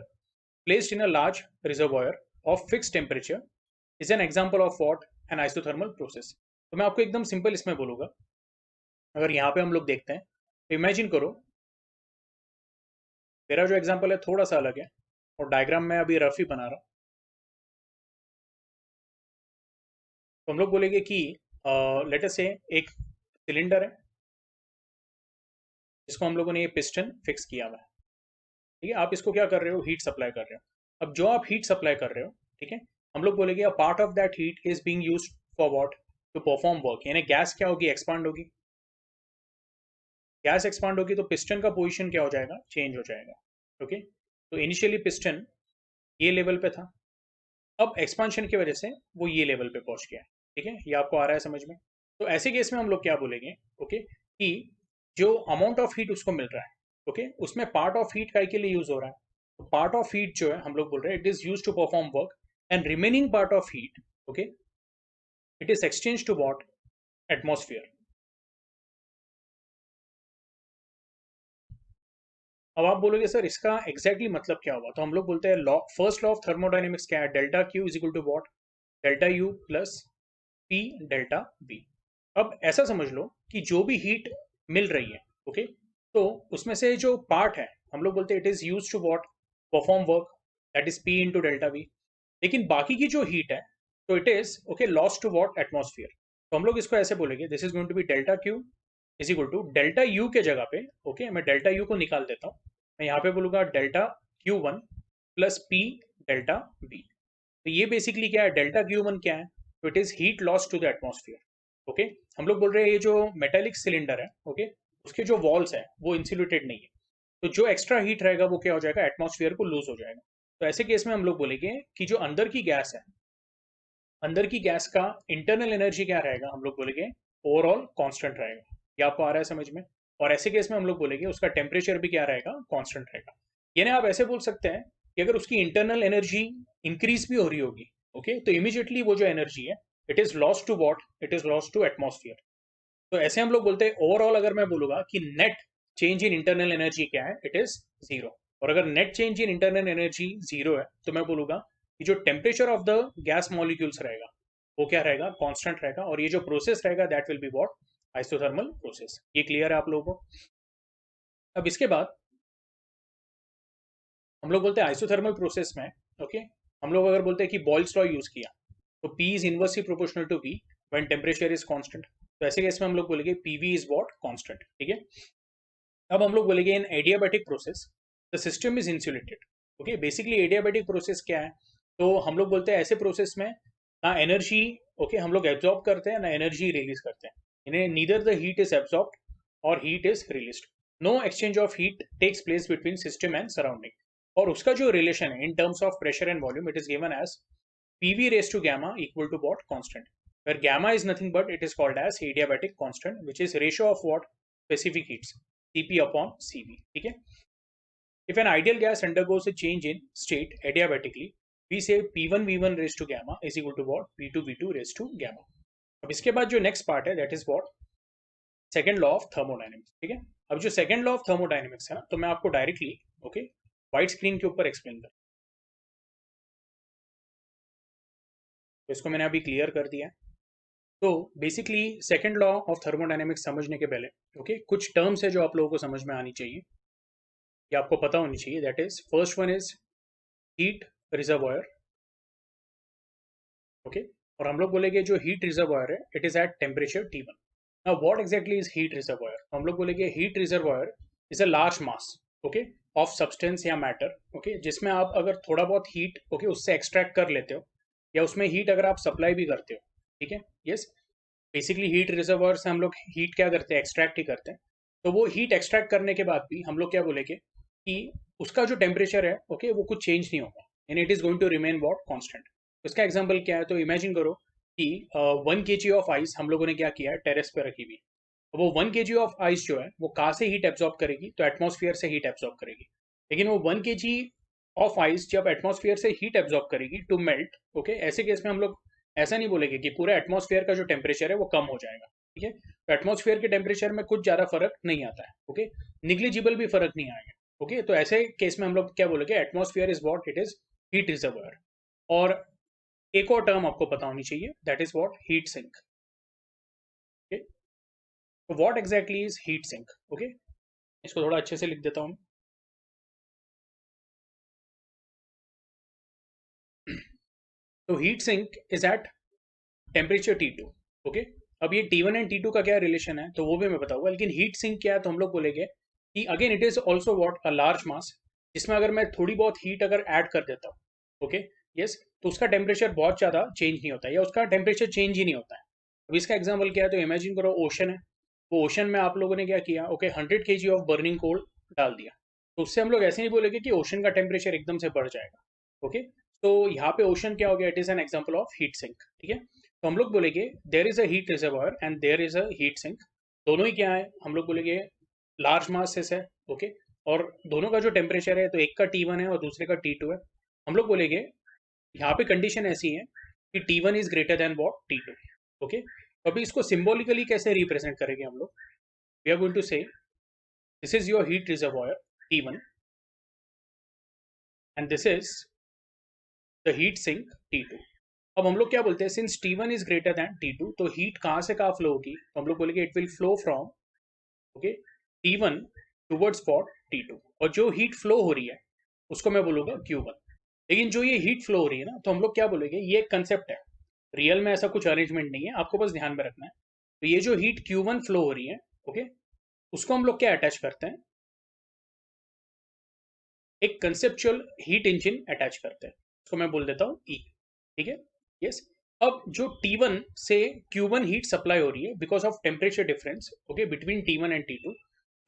placed in a large reservoir of fixed temperature is an example of what? An isothermal process. तो मैं आपको एकदम सिंपल इसमें बोलूंगा, अगर यहाँ पे हम लोग देखते हैं तो इमेजिन करो, मेरा जो एग्जांपल है थोड़ा सा अलग है और डायग्राम में अभी रफ ही बना रहा हूँ। तो हम लोग बोलेंगे कि लेट अस से एक सिलेंडर है जिसको हम लोगों ने ये पिस्टन फिक्स किया हुआ है। ठीक है, आप इसको क्या कर रहे हो? हीट सप्लाई कर रहे हो। अब जो आप हीट सप्लाई कर रहे हो, ठीक है, हम लोग बोलेंगे a part of that heat is being used for what? To perform work. यानी गैस क्या होगी? एक्सपांड होगी। गैस एक्सपांड होगी तो पिस्टन का पोजीशन क्या हो जाएगा? चेंज हो जाएगा। ओके, तो इनिशियली पिस्टन ये लेवल पे था, अब एक्सपांशन की वजह से वो ये लेवल पे पहुंच गया है। ठीक है, ये आपको आ रहा है समझ में? तो ऐसे केस में हम लोग क्या बोलेंगे? ओके, कि जो अमाउंट ऑफ हीट उसको मिल रहा है, ओके, उसमें पार्ट ऑफ हीट काय के लिए यूज हो रहा है? तो पार्ट ऑफ हीट जो है हम लोग बोल रहे हैं it is use to perform work, and remaining part of heat, okay, it is exchange to what? Atmosphere. अब आप बोलोगे सर इसका एग्जैक्टली मतलब क्या हुआ? तो हम लोग बोलते हैं law, first law of thermodynamics क्या है? Delta Q is equal to what? Delta U plus P delta B. अब ऐसा समझ लो कि जो भी हीट मिल रही है, ओके, तो उसमें से जो पार्ट है हम लोग बोलते हैं it is use to what? Perform work, that is P into delta V. लेकिन बाकी की जो हीट है तो it is okay lost to what? Atmosphere. तो हम लोग इसको ऐसे बोलेंगे this is going to be delta Q is equal to delta U के जगह पे, ओके, मैं डेल्टा यू को निकाल देता हूँ, मैं यहाँ पे बोलूंगा delta Q one plus P delta B. तो ये बेसिकली क्या है? डेल्टा क्यू वन क्या है? तो it is heat loss to the atmosphere. Okay, हम लोग बोल रहे हैं ये जो मेटेलिक सिलेंडर है, ओके, उसके जो वॉल्स है वो इंसुलेटेड नहीं है, तो जो एक्स्ट्रा हीट रहेगा वो क्या हो जाएगा? एटमॉस्फेयर को लूज हो जाएगा। तो ऐसे केस में हम लोग बोलेंगे कि जो अंदर की गैस है, अंदर की गैस का इंटरनल एनर्जी क्या रहेगा? हम लोग बोलेंगे ओवरऑल कांस्टेंट रहेगा। ये आपको आ रहा है समझ में? और ऐसे केस में हम लोग बोलेंगे उसका टेम्परेचर भी क्या रहेगा? कांस्टेंट रहेगा। यानी आप ऐसे बोल सकते हैं कि अगर उसकी इंटरनल एनर्जी इंक्रीज भी हो रही होगी, ओके, तो इमीडिएटली वो जो एनर्जी है it is lost to what? It is lost to atmosphere. तो ऐसे हम लोग बोलते हैं ओवरऑल अगर मैं बोलूंगा कि net change in internal energy क्या है? It is zero. और अगर net change in internal energy zero है तो मैं बोलूंगा कि जो temperature of the gas molecules रहेगा वो क्या रहेगा? कांस्टेंट रहेगा, और ये जो प्रोसेस रहेगा that will be what? Isothermal process. ये क्लियर है आप लोगों को? अब इसके बाद हम लोग बोलते हैं आइसोथर्मल प्रोसेस में, ओके, हम लोग अगर बोलते हैं कि बॉयल्स लॉ यूज किया तो P is inversely proportional to V when temperature is constant. तो ऐसे केस में हम लोग बोलेंगे PV इज व्हाट? कांस्टेंट। ठीक है, अब हम लोग बोलेंगे in adiabatic process the system is insulated. Okay, basically adiabatic process क्या है? तो हम लोग बोलते हैं ऐसे प्रोसेस में ना एनर्जी, ओके, हम लोग एब्जॉर्ब करते हैं ना एनर्जी रिलीज करते हैं, इन्हें neither the heat is absorb और heat is released. No exchange of heat takes place between system and surrounding. और उसका जो रिलेशन है in terms of pressure and volume it is given as PV raised to gamma equal to what? Constant, where gamma is nothing but it is called as adiabatic constant, which is ratio of what? Specific heats, Cp upon Cv. ठीक है, if an ideal gas undergoes a change in state adiabatically, we say P1 V1 raised to gamma is equal to what? P2 V2 raised to gamma. अब इसके बाद जो नेक्स्ट पार्ट है that is what? Second law of thermodynamics. ठीक है, अब जो सेकंड लॉ ऑफ थर्मोडायनेमिक्स है ना, तो मैं आपको डायरेक्टली ओके व्हाइट स्क्रीन के ऊपर एक्सप्लेन कर, तो इसको मैंने अभी क्लियर कर दिया है। तो basically second law of thermodynamics समझने के पहले ओके कुछ टर्म्स है जो आप लोगों को समझ में आनी चाहिए या आपको पता होनी चाहिए. That is first one is heat reservoir. Okay, और हम लोग बोलेंगे जो हीट रिजर्वॉयर है it is at temperature T1. Now what exactly is heat reservoir? हम लोग बोलेंगे heat reservoir is a large mass okay of substance या मैटर ओके जिसमें आप अगर थोड़ा बहुत हीट ओके उससे एक्सट्रैक्ट कर लेते हो या उसमें हीट अगर आप सप्लाई भी करते हो. ठीक है, यस. बेसिकली हीट रिजर्वॉयर से हम लोग हीट क्या करते हैं, एक्सट्रैक्ट ही करते हैं. तो वो हीट एक्सट्रैक्ट करने के बाद भी हम लोग क्या बोलेंगे कि उसका जो टेम्परेचर है ओके वो कुछ चेंज नहीं होगा and it is going to remain what constant. इसका एग्जाम्पल क्या है? तो इमेजिन करो कि 1 kg ऑफ आइस हम लोगों ने क्या किया है, टेरेस पे रखी हुई. वो 1 kg ऑफ आइस जो है वो कहाँ से हीट एब्जॉर्ब करेगी? तो एटमॉस्फेयर से हीट एब्जॉर्ब करेगी. लेकिन वो 1 kg ऑफ आइस जब एटमॉस्फेयर से हीट एब्जॉर्ब करेगी टू मेल्ट ओके ऐसे केस में हम लोग ऐसा नहीं बोलेंगे कि पूरे एटमॉस्फेयर का जो टेम्परेचर है वो कम हो जाएगा. ठीक है, तो एटमॉस्फेयर के टेम्परेचर में कुछ ज्यादा फर्क नहीं आता है ओके, निग्लिजिबल भी फर्क नहीं आएगा. ओके, तो ऐसे केस में हम लोग क्या बोलेंगे, atmosphere is what it is heat reservoir. और एक और टर्म आपको पता होनी चाहिए that is what heat sink. Okay, तो what exactly is heat sink? Okay, इसको थोड़ा अच्छे से लिख देता हूँ. तो heat sink is at temperature T2. Okay, अब ये T1 एंड T2 का क्या रिलेशन है तो वो भी मैं बताऊंगा, लेकिन हीट सिंक क्या है तो हम लोग बोलेंगे कि again it is also what a large मास जिसमें अगर मैं थोड़ी बहुत हीट अगर ऐड कर देता हूँ ओके यस तो उसका टेम्परेचर बहुत ज़्यादा चेंज नहीं होता है या उसका टेम्परेचर चेंज ही नहीं होता है. अब इसका एग्जाम्पल क्या है? तो इमेजिन करो ओशन है. वो ओशन में आप लोगों ने क्या किया, okay 100 kg of burning coal डाल दिया. तो उससे हम लोग ऐसे नहीं बोलेंगे कि ओशन का टेम्परेचर एकदम से बढ़ जाएगा. ओके, तो यहाँ पे ओशन क्या हो गया, it is an example of heat sink. ठीक है, तो हम लोग बोलेंगे there is a heat reservoir and there is a heat sink. दोनों ही क्या है, हम लोग बोलेंगे लार्ज मासेस है. ओके, और दोनों का जो टेम्परेचर है तो एक का T1 है और दूसरे का T2 है. हम लोग बोलेंगे यहाँ पे कंडीशन ऐसी है कि T1 is greater than what T2. Okay, तो अभी इसको सिंबॉलिकली कैसे रिप्रेजेंट करेंगे हम लोग? We are going to say this is your heat reservoir T1 and this is the heat sink T2. अब हम लोग क्या बोलते हैं, since T1 is greater then T2 तो हीट कहाँ से कहाँ फ्लो होगी? तो हम लोग बोलेंगे it will flow from okay T1 towards what T2. और जो हीट फ्लो हो रही है उसको मैं बोलूंगा Q1. लेकिन जो ये हीट फ्लो हो रही है ना तो हम लोग क्या बोलेंगे, ये एक कंसेप्ट है. रियल में ऐसा कुछ अरेंजमेंट नहीं है, आपको बस ध्यान में रखना है. तो ये जो हीट Q1 फ्लो हो रही है ओके उसको हम लोग क्या अटैच करते हैं, एक कंसेप्चुअल हीट इंजन अटैच करते हैं. उसको मैं बोल देता हूँ ई. ठीक है, यस. अब जो T1 से Q1 हीट सप्लाई हो रही है because of temperature difference okay between T1 and T2.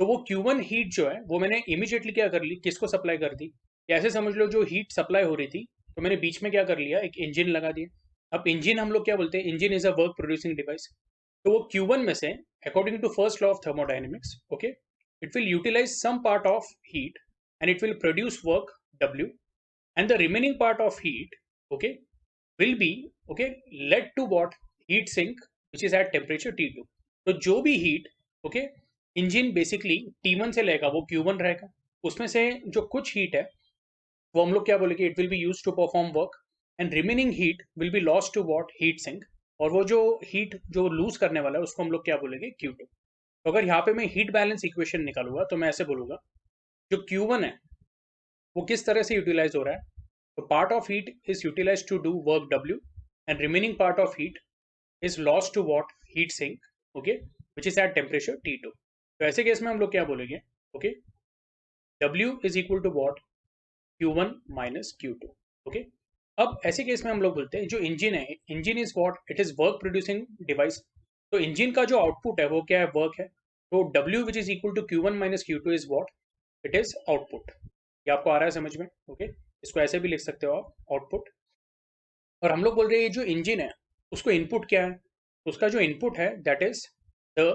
तो वो Q1 हीट जो है वो मैंने इमीडिएटली क्या कर ली, किसको सप्लाई कर दी? ऐसे समझ लो जो हीट सप्लाई हो रही थी तो मैंने बीच में क्या कर लिया, एक इंजन लगा दिया. अब इंजन हम लोग क्या बोलते हैं, engine is a work producing device. तो वो Q1 में से according to first law of thermodynamics okay it will utilize some part of heat and it will produce work W, and the remaining part of heat okay will be okay led to what heat sink which is at temperature T2. तो जो भी heat okay engine basically T1 से लेगा वो Q1 रहेगा. उसमें से जो कुछ हीट है वो हम लोग क्या बोलेंगे, it will be use to perform work and remaining heat will be lost to what heat sink. और वो जो हीट जो लूज करने वाला है उसको हम लोग क्या बोलेंगे Q2. तो अगर यहाँ पे मैं हीट बैलेंस इक्वेशन निकालूंगा तो मैं ऐसे बोलूंगा जो Q1 है वो किस तरह से यूटिलाइज हो रहा है. तो part of heat is utilize to do work W and remaining part of heat is lost to what heat sink okay which is at temperature T2. तो ऐसे केस में हम लोग क्या बोलेंगे, okay W is equal to what Q1 minus Q2. Okay, अब ऐसे केस में हम लोग बोलते हैं जो इंजन है, engine is what it is work producing device. तो इंजन का जो आउटपुट है वो क्या है, वर्क है. तो W which is equal to Q1 minus Q2 is what it is output. ये आपको आ रहा है समझ में? ओके, इसको ऐसे भी लिख सकते हो आप, आउटपुट. और हम लोग बोल रहे हैं ये जो इंजन है उसको इनपुट क्या है, उसका जो इनपुट है that is the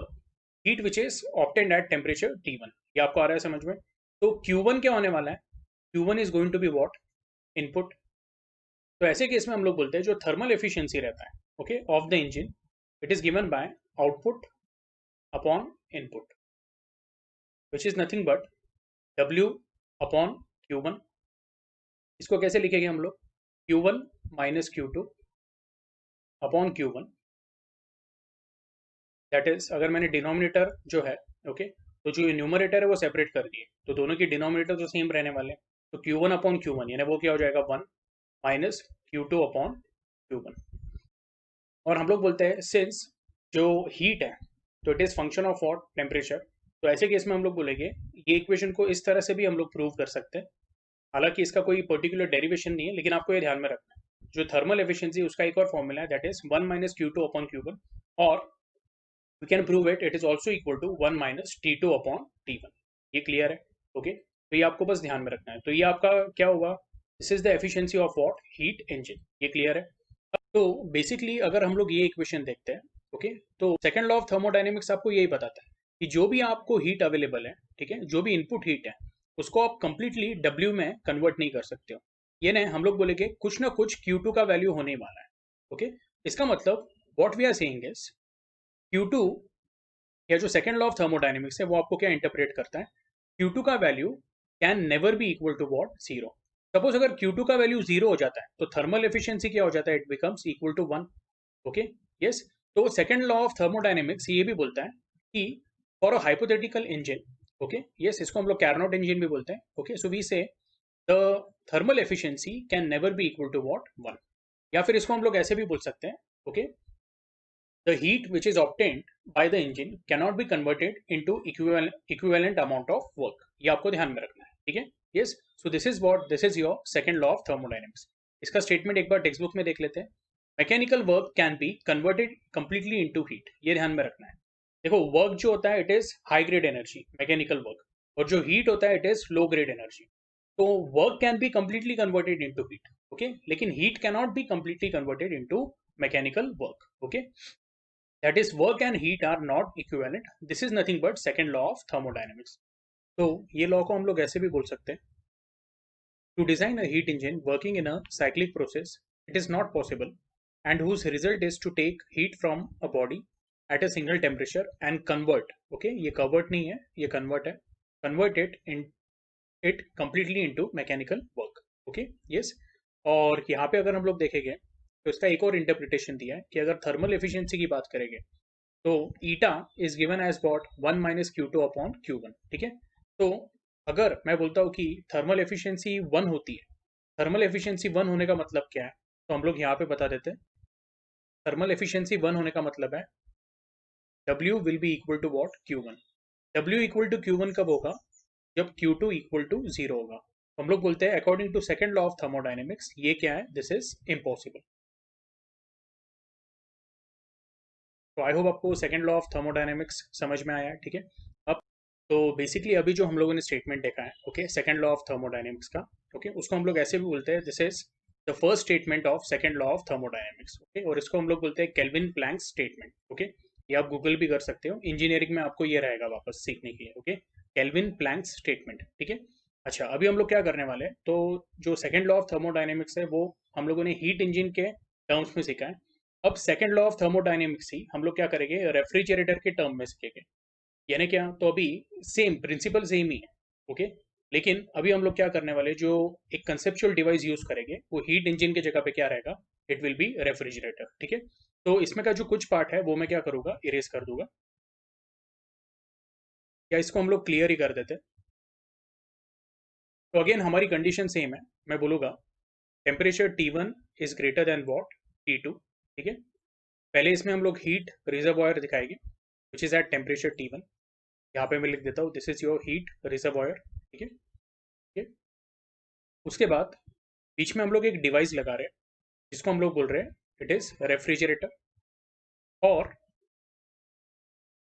heat which is obtained eight temperature T1. ये आपको आ रहा है समझ में? तो Q1 क्या होने वाला है, Q1 is going to be what input. तो ऐसे केस में हम लोग बोलते हैं जो थर्मल एफिशिएंसी रहता है okay of the engine it is given bye output upon input which is nothing but W upon Q1. इसको कैसे लिखेंगे हम लोग, Q1 minus Q2 upon Q1. That is अगर मैंने डिनोमिनेटर जो है, ओके, तो जो न्यूमरेटर है वो सेपरेट कर दिए, तो दोनों की डिनोमिनेटर तो सेम रहने वाले हैं। तो Q1 अपॉन Q1 यानी वो क्या हो जाएगा 1 माइनस Q2 अपॉन Q1। और हम लोग बोलते हैं सिंस जो हीट है तो it is function of what, temperature. तो ऐसे केस में हम लोग बोलेंगे ये इक्वेशन को इस तरह से भी हम लोग प्रूव कर सकते हैं। हालांकि इसका कोई पर्टिकुलर डेरिवेशन नहीं है, लेकिन आपको ये ध्यान में रखना है जो थर्मल एफिशिएंसी उसका एक और फॉर्मूला है, that is 1 minus Q2 upon Q1, और we can prove it is also equal to 1 minus T2 upon T1। ये क्लियर है? ओके, तो ये आपको बस ध्यान में रखना है। तो ये आपका क्या होगा, this is the efficiency of what, heat engine. ये क्लियर है? तो बेसिकली अगर हम लोग ये इक्वेशन देखते हैं, ओके, तो सेकंड लॉ ऑफ थर्मोडायनेमिक्स आपको यही बताता है कि जो भी आपको हीट अवेलेबल है, ठीक है, जो भी इनपुट हीट है उसको आप कंप्लीटली डब्ल्यू में कन्वर्ट नहीं कर सकते हो। ये नहीं, हम लोग बोलेंगे कुछ ना कुछ Q2 का वैल्यू होने वाला है। ओके, इसका मतलब what we are saying is Q2, या जो सेकंड लॉ ऑफ थर्मोडायनेमिक्स है वो आपको क्या इंटरप्रेट करता है, Q2 का value can never be equal to what, zero. Suppose अगर Q2 का वैल्यू जीरो हो जाता है तो थर्मल एफिशिएंसी क्या हो जाता है, it becomes equal to 1। Okay, yes. तो सेकंड लॉ ऑफ थर्मोडायनेमिक्स ये भी बोलता है कि for a hypothetical engine, okay, yes, इसको हम लोग कैरनोट इंजन भी बोलते हैं। Okay, so we say the thermal efficiency can never be equal to what, 1। या फिर इसको हम लोग ऐसे भी बोल सकते हैं, okay, the heat which is obtained by the engine cannot be converted into equivalent amount of work। ये आपको ध्यान में रखना है, ठीक है? Yes, so this is your second law of thermodynamics। इसका स्टेटमेंट एक बार टेक्स्ट बुक में देख लेते हैं। Mechanical work can be converted completely into heat. ये ध्यान में रखना है। देखो, वर्क जो होता है it is high grade energy, mechanical work, और जो हीट होता है it is low grade energy. तो work can be completely converted into heat, okay, लेकिन heat cannot be completely converted into mechanical work. Okay, that is work and heat are not equivalent, this is nothing but second law of thermodynamics। तो ये लॉ को हम लोग ऐसे भी बोल सकते हैं, to design a heat engine working in a cyclic process it is not possible and whose result is to take heat from a body at a single temperature and convert, okay, ये convert नहीं है, ये convert है, convert it completely into mechanical work। okay, yes। और यहाँ पे अगर हम लोग देखेंगे तो इसका एक और इंटरप्रिटेशन दिया है कि अगर थर्मल एफिशिएंसी की बात करेंगे तो eta is given as what, 1 minus Q2 upon Q1। ठीक है, तो अगर मैं बोलता हूँ कि थर्मल एफिशिएंसी 1 होती है, थर्मल एफिशिएंसी 1 होने का मतलब क्या है, तो हम लोग यहाँ पे बता देते हैं। थर्मल एफिशिएंसी 1 होने का मतलब है W will be equal to what, Q1। W equal to Q1 कब होगा, जब Q2 इक्वल टू 0 होगा। तो हम लोग बोलते हैं according to second law of thermodynamics ये क्या है, दिस इज इम्पॉसिबल। तो आई होप आपको सेकंड लॉ ऑफ थर्मोडायनेमिक्स समझ में आया है, ठीक है। अब तो बेसिकली अभी जो हम लोगों ने स्टेटमेंट देखा है, okay, second law of thermodynamics का, ओके, उसको हम लोग ऐसे भी बोलते हैं, this is the first statement of second law of thermodynamics. Okay, और इसको हम लोग बोलते हैं केल्विन प्लैंक स्टेटमेंट। ओके, ये आप गूगल भी कर सकते हो, इंजीनियरिंग में आपको ये रहेगा वापस सीखने के लिए। ओके, केल्विन प्लैंक स्टेटमेंट, ठीक है। अच्छा, अभी हम लोग क्या करने वाले हैं, तो जो सेकंड लॉ ऑफ थर्मोडायनेमिक्स है वो हम लोगों ने हीट इंजन के टर्म्स में सीखा है। अब सेकंड लॉ ऑफ थर्मोडायनेमिक्स ही हम लोग क्या करेंगे, रेफ्रिजरेटर के टर्म में सीखेंगे। यानी क्या, तो अभी सेम प्रिंसिपल सेम ही है, ओके, लेकिन अभी हम लोग क्या करने वाले, जो एक कंसेप्चुअल डिवाइस यूज करेंगे वो हीट इंजन की जगह पे क्या रहेगा, इट विल बी रेफ्रिजरेटर। ठीक है, तो इसमें का जो कुछ पार्ट है वो मैं क्या करूंगा, इरेज कर दूंगा, या इसको हम लोग क्लियर ही कर देते। तो अगेन हमारी कंडीशन सेम है, मैं बोलूंगा temperature T1 is greater than what, T2। ठीक है, पहले इसमें हम लोग हीट रिजर्वॉयर दिखाएंगे विच इज एट टेम्परेचर T1। यहाँ पे मैं लिख देता हूँ this is your heat reservoir. ठीक है, ठीक है। उसके बाद बीच में हम लोग एक डिवाइस लगा रहे हैं जिसको हम लोग बोल रहे हैं इट इज रेफ्रिजरेटर। और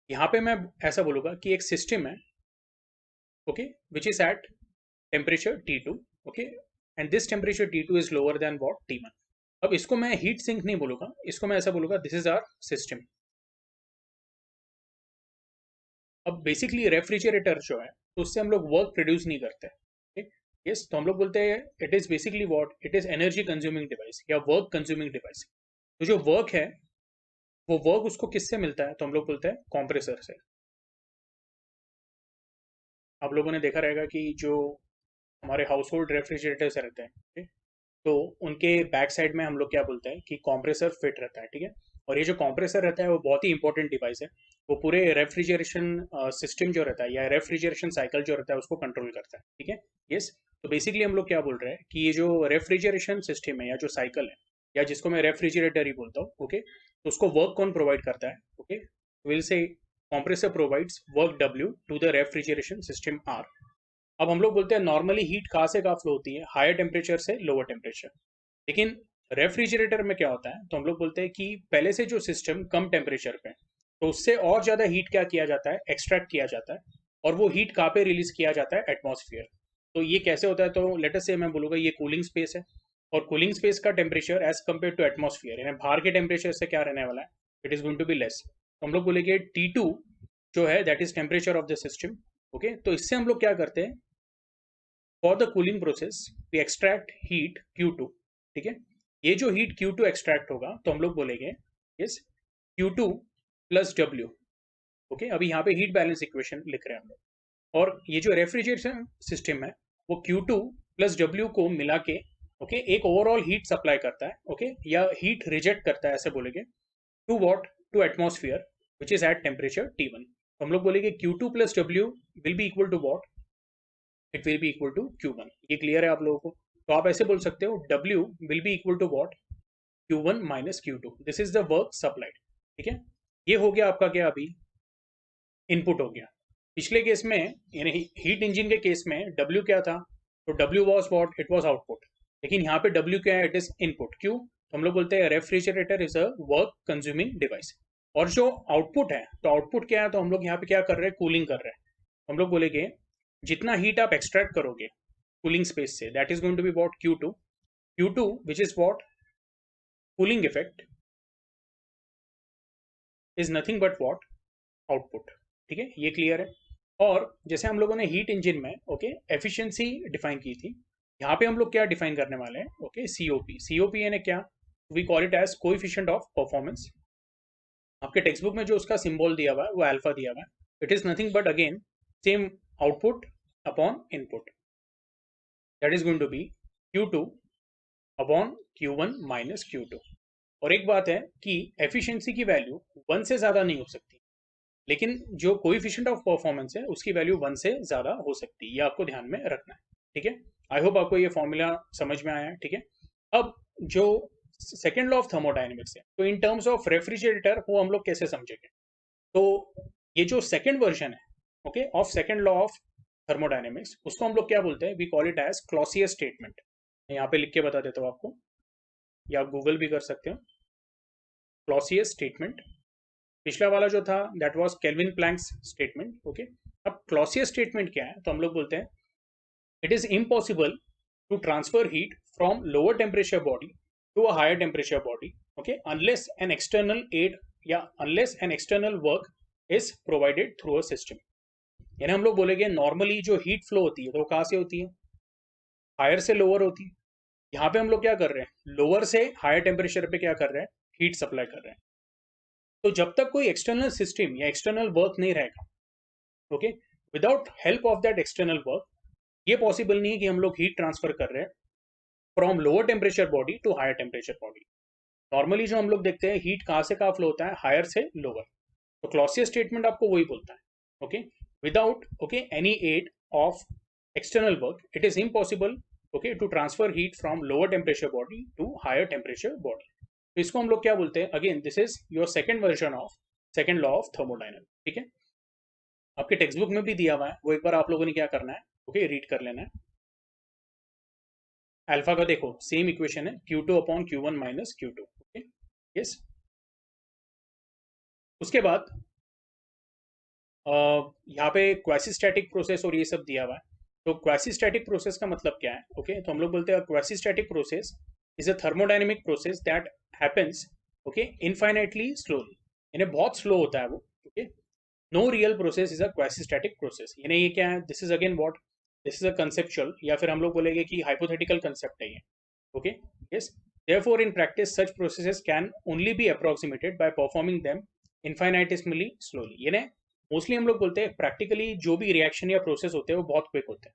यहाँ पे मैं ऐसा बोलूँगा कि एक सिस्टम है, okay, which is at temperature T2। Okay, and this temperature T2 is lower than what, T1। अब इसको मैं हीट सिंक नहीं बोलूँगा, इसको मैं ऐसा बोलूँगा दिस इज आवर सिस्टम। अब बेसिकली रेफ्रिजरेटर जो है तो उससे हम लोग वर्क प्रोड्यूस नहीं करते, ठीक। यस, तो हम लोग बोलते हैं it is basically what, it is energy consuming device या वर्क कंज्यूमिंग डिवाइस। तो जो वर्क है वो वर्क उसको किससे मिलता है, तो हम लोग बोलते हैं कॉम्प्रेसर से। आप लोगों ने देखा रहेगा कि जो हमारे हाउस होल्ड रेफ्रिजरेटर्स रहते हैं, ठीक, तो उनके बैक साइड में हम लोग क्या बोलते हैं कि कॉम्प्रेसर फिट रहता है, ठीक है। और ये जो कॉम्प्रेसर रहता है वो बहुत ही इंपॉर्टेंट डिवाइस है। वो पूरे रेफ्रिजरेशन सिस्टम जो रहता है या रेफ्रिजरेशन साइकिल जो रहता है उसको कंट्रोल करता है, ठीक है। यस। तो बेसिकली हम लोग क्या बोल रहे हैं कि ये जो रेफ्रिजरेशन सिस्टम है या जो साइकिल है या जिसको मैं रेफ्रिजरेटर ही बोलता हूँ, ओके, तो उसको वर्क कौन प्रोवाइड करता है, okay, will say compressor provides work W to the refrigeration system R। अब हम लोग बोलते हैं नॉर्मली हीट कहाँ से कहाँ फ्लो होती है, हायर टेम्परेचर से लोअर टेम्परेचर। लेकिन रेफ्रिजरेटर में क्या होता है, तो हम लोग बोलते हैं कि पहले से जो सिस्टम कम टेम्परेचर पे है, तो उससे और ज़्यादा हीट क्या किया जाता है, एक्सट्रैक्ट किया जाता है। और वो हीट कहाँ पे रिलीज किया जाता है, एटमॉस्फेयर। तो ये कैसे होता है, तो लेट अस से मैं बोलूँगा ये कूलिंग स्पेस है, और कूलिंग स्पेस का temperature as compare to atmosphere यानी बाहर के टेम्परेचर से क्या रहने वाला है, it is going to be less. तो हम लोग बोलेंगे T2 जो है that is temperature of the system, okay. तो इससे हम लोग क्या करते हैं, for the cooling process we extract heat Q2, ठीक है। ये जो हीट Q2 एक्सट्रैक्ट होगा तो हम लोग बोलेंगे yes Q2 plus W, okay. अभी यहाँ पे हीट बैलेंस इक्वेशन लिख रहे हैं हम लोग, और ये जो रेफ्रिजरेशन सिस्टम है वो Q2 प्लस W को मिला के, ओके, एक ओवरऑल हीट सप्लाई करता है, ओके, या हीट रिजेक्ट करता है ऐसे बोलेंगे, to what, to atmosphere which is at temperature T1। तो हम लोग बोलेंगे Q2 plus W will be equal to what, it will be equal to Q1। ये क्लियर है आप लोगों को। तो आप ऐसे बोल सकते हो W will be equal to what, Q1 minus Q2, this is the work supplied, ठीक है। ये हो गया आपका क्या, अभी इनपुट हो गया। पिछले केस में यानी हीट इंजन के केस में W क्या था, तो W was what, it was output. लेकिन यहाँ पे W क्या है, इट इज इनपुट। क्यों, तो हम लोग बोलते हैं refrigerator is a work consuming device. और जो आउटपुट है, तो आउटपुट क्या है, तो हम लोग यहाँ पे क्या कर रहे हैं, कूलिंग कर रहे हैं। हम लोग बोलेंगे जितना हीट आप एक्सट्रैक्ट करोगे कूलिंग स्पेस से, that is going to be what, Q2 which is what, cooling effect is nothing but what, output, ठीक है। ये क्लियर है। और जैसे हम लोगों ने हीट इंजन में, ओके, एफिशिएंसी डिफाइन की थी, यहाँ पे हम लोग क्या डिफाइन करने वाले हैं, ओके, सीओपी यानी क्या, we call it as coefficient of performance. आपके टेक्स्ट बुक में जो उसका सिंबल दिया हुआ है वो अल्फा दिया हुआ है। It is nothing but again same output upon input, that is going to be Q2 upon Q1 minus Q2। और एक बात है कि एफिशिएंसी की वैल्यू 1 से ज़्यादा नहीं हो सकती, लेकिन जो कोएफिशिएंट ऑफ परफॉर्मेंस है उसकी वैल्यू 1 से ज़्यादा हो सकती है, ये आपको ध्यान में रखना है, ठीक है। आई होप आपको ये फॉर्मूला समझ में आया है, ठीक है। अब जो सेकेंड लॉ ऑफ थर्मोडायनेमिक्स है, तो इन टर्म्स ऑफ रेफ्रिजरेटर वो हम लोग कैसे समझेंगे, तो ये जो सेकेंड वर्जन है, okay, of second law of thermodynamics, उसको हम लोग क्या बोलते हैं, we call it as Clausius statement. यहाँ पे लिख के बता देता हूँ आपको, या आप गूगल भी कर सकते हो। क्लॉसियस स्टेटमेंट, पिछला वाला जो था that was Kelvin Planck's statement, okay. अब क्लॉसियस स्टेटमेंट क्या है, तो हम लोग बोलते हैं it is impossible to transfer heat from lower temperature body to a higher temperature body, okay, unless an external aid या unless an external work is provided through a system. यानी हम लोग बोलेंगे नॉर्मली जो हीट फ्लो होती है तो वो कहाँ से होती है, हायर से लोअर होती है। यहाँ पे हम लोग क्या कर रहे हैं, लोअर से हायर टेम्परेचर पे क्या कर रहे हैं, हीट सप्लाई कर रहे हैं। तो जब तक कोई एक्सटर्नल सिस्टम या एक्सटर्नल वर्क नहीं रहेगा, okay, without help of that external work, ये पॉसिबल नहीं है कि हम लोग हीट ट्रांसफर कर रहे हैं from lower temperature body to higher temperature body. Normally जो हम लोग देखते हैं हीट कहाँ से कहाँ फ्लो होता है, हायर से लोअर। तो क्लॉसियस स्टेटमेंट आपको वही बोलता है, okay, without, okay, any aid of external work it is impossible, okay, to transfer heat from lower temperature body to higher temperature body. तो इसको हम लोग क्या बोलते हैं, again this is your second version of second law of thermodynamics, ठीक है। आपके टेक्स्ट बुक में भी दिया हुआ है, वो एक बार आप लोगों ने क्या करना है, ओके, रीड कर लेना है। अल्फा का देखो सेम इक्वेशन है, Q2 upon Q1 minus Q2, okay, yes. उसके बाद यहाँ पे क्वासीस्टैटिक प्रोसेस और ये सब दिया हुआ है। तो क्वासीस्टैटिक प्रोसेस का मतलब क्या है, ओके, तो हम लोग बोलते हैं quasistatic process is a thermodynamic process that happens, okay, infinitely slowly, यानी बहुत स्लो होता है वो, okay. No real process is a quasistatic process, यानी ये क्या है, this is again what, this is a conceptual, या फिर हम लोग बोलेंगे कि हाइपोथेटिकल कंसेप्ट है ये, okay, yes. therefore in practice such processes can only be approximated by performing them infinitesimally slowly, यानी मोस्टली हम लोग बोलते हैं प्रैक्टिकली जो भी रिएक्शन या प्रोसेस होते हैं वो बहुत क्विक होते हैं,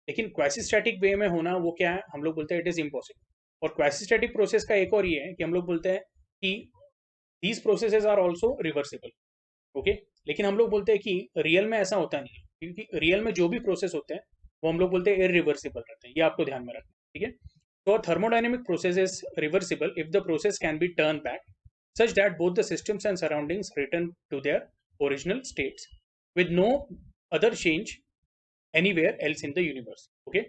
लेकिन क्वासीस्टैटिक वे में होना वो क्या है, हम लोग बोलते हैं इट इज इम्पॉसिबल। और क्वासीस्टैटिक प्रोसेस का एक और ये है कि हम लोग बोलते हैं कि these processes are also reversible, okay. लेकिन हम लोग बोलते हैं कि रियल में ऐसा होता नहीं है, क्योंकि रियल में जो भी प्रोसेस होते हैं वो हम लोग बोलते हैं इरिवर्सिबल रहते हैं, ये आपको ध्यान में रखना है, ठीक है। तो thermodynamic process is reversible if the process can be turn back such that both the systems and surroundings return to their original states with no other change anywhere else in the universe, okay।